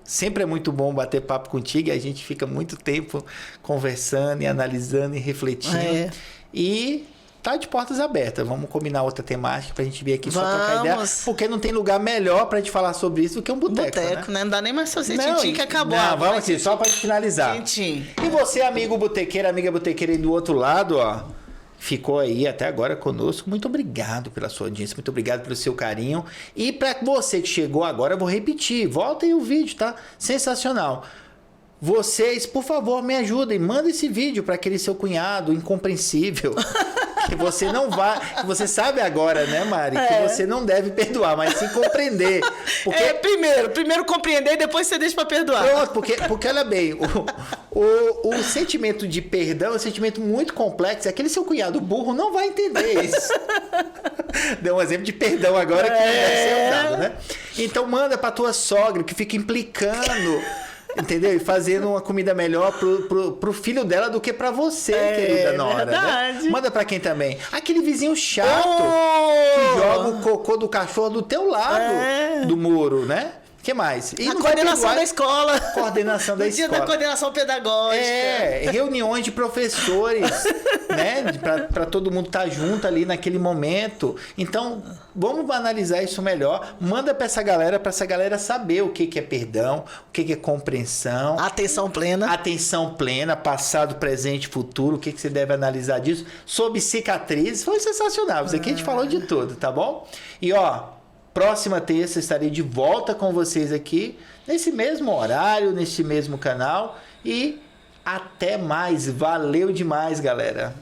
sempre é muito bom bater papo contigo. E a gente fica muito tempo conversando e analisando e refletindo. E tá de portas abertas. Vamos combinar outra temática pra gente vir aqui só trocar ideia. Porque não tem lugar melhor pra gente falar sobre isso do que um boteco, né? Não dá nem mais fazer tintim que acabou. Não, vamos aqui, só pra gente finalizar. Tintim. E você, amigo botequeiro, amiga botequeira aí do outro lado, ó, ficou aí até agora conosco. Muito obrigado pela sua audiência, muito obrigado pelo seu carinho. E pra você que chegou agora, eu vou repetir. Volta aí o vídeo, tá? Sensacional. Vocês, por favor, me ajudem. Manda esse vídeo para aquele seu cunhado incompreensível. Que você não vai... Que você sabe agora, né, Mari? Que você não deve perdoar, mas sim compreender. Porque... Primeiro compreender e depois você deixa para perdoar. Pronto, porque olha bem, o sentimento de perdão é um sentimento muito complexo. Aquele seu cunhado burro não vai entender isso. Deu um exemplo de perdão agora que não deve ser usado, né? Então manda para tua sogra que fica implicando... Entendeu? E fazendo uma comida melhor pro filho dela do que pra você, querida nora. Verdade. Né? Manda pra quem também? Aquele vizinho chato que joga o cocô do cachorro do teu lado do muro, né? O que mais? E a coordenação da escola. Coordenação da escola. Dia da coordenação pedagógica. Reuniões de professores, né? Para todo mundo estar junto ali naquele momento. Então, vamos analisar isso melhor. Manda para essa galera saber o que é perdão, o que é compreensão. Atenção plena. Atenção plena, passado, presente, futuro. O que você deve analisar disso. Sobre cicatrizes. Foi sensacional. Isso aqui a gente falou de tudo, tá bom? E ó... Próxima terça estarei de volta com vocês aqui, nesse mesmo horário, nesse mesmo canal. E até mais. Valeu demais, galera.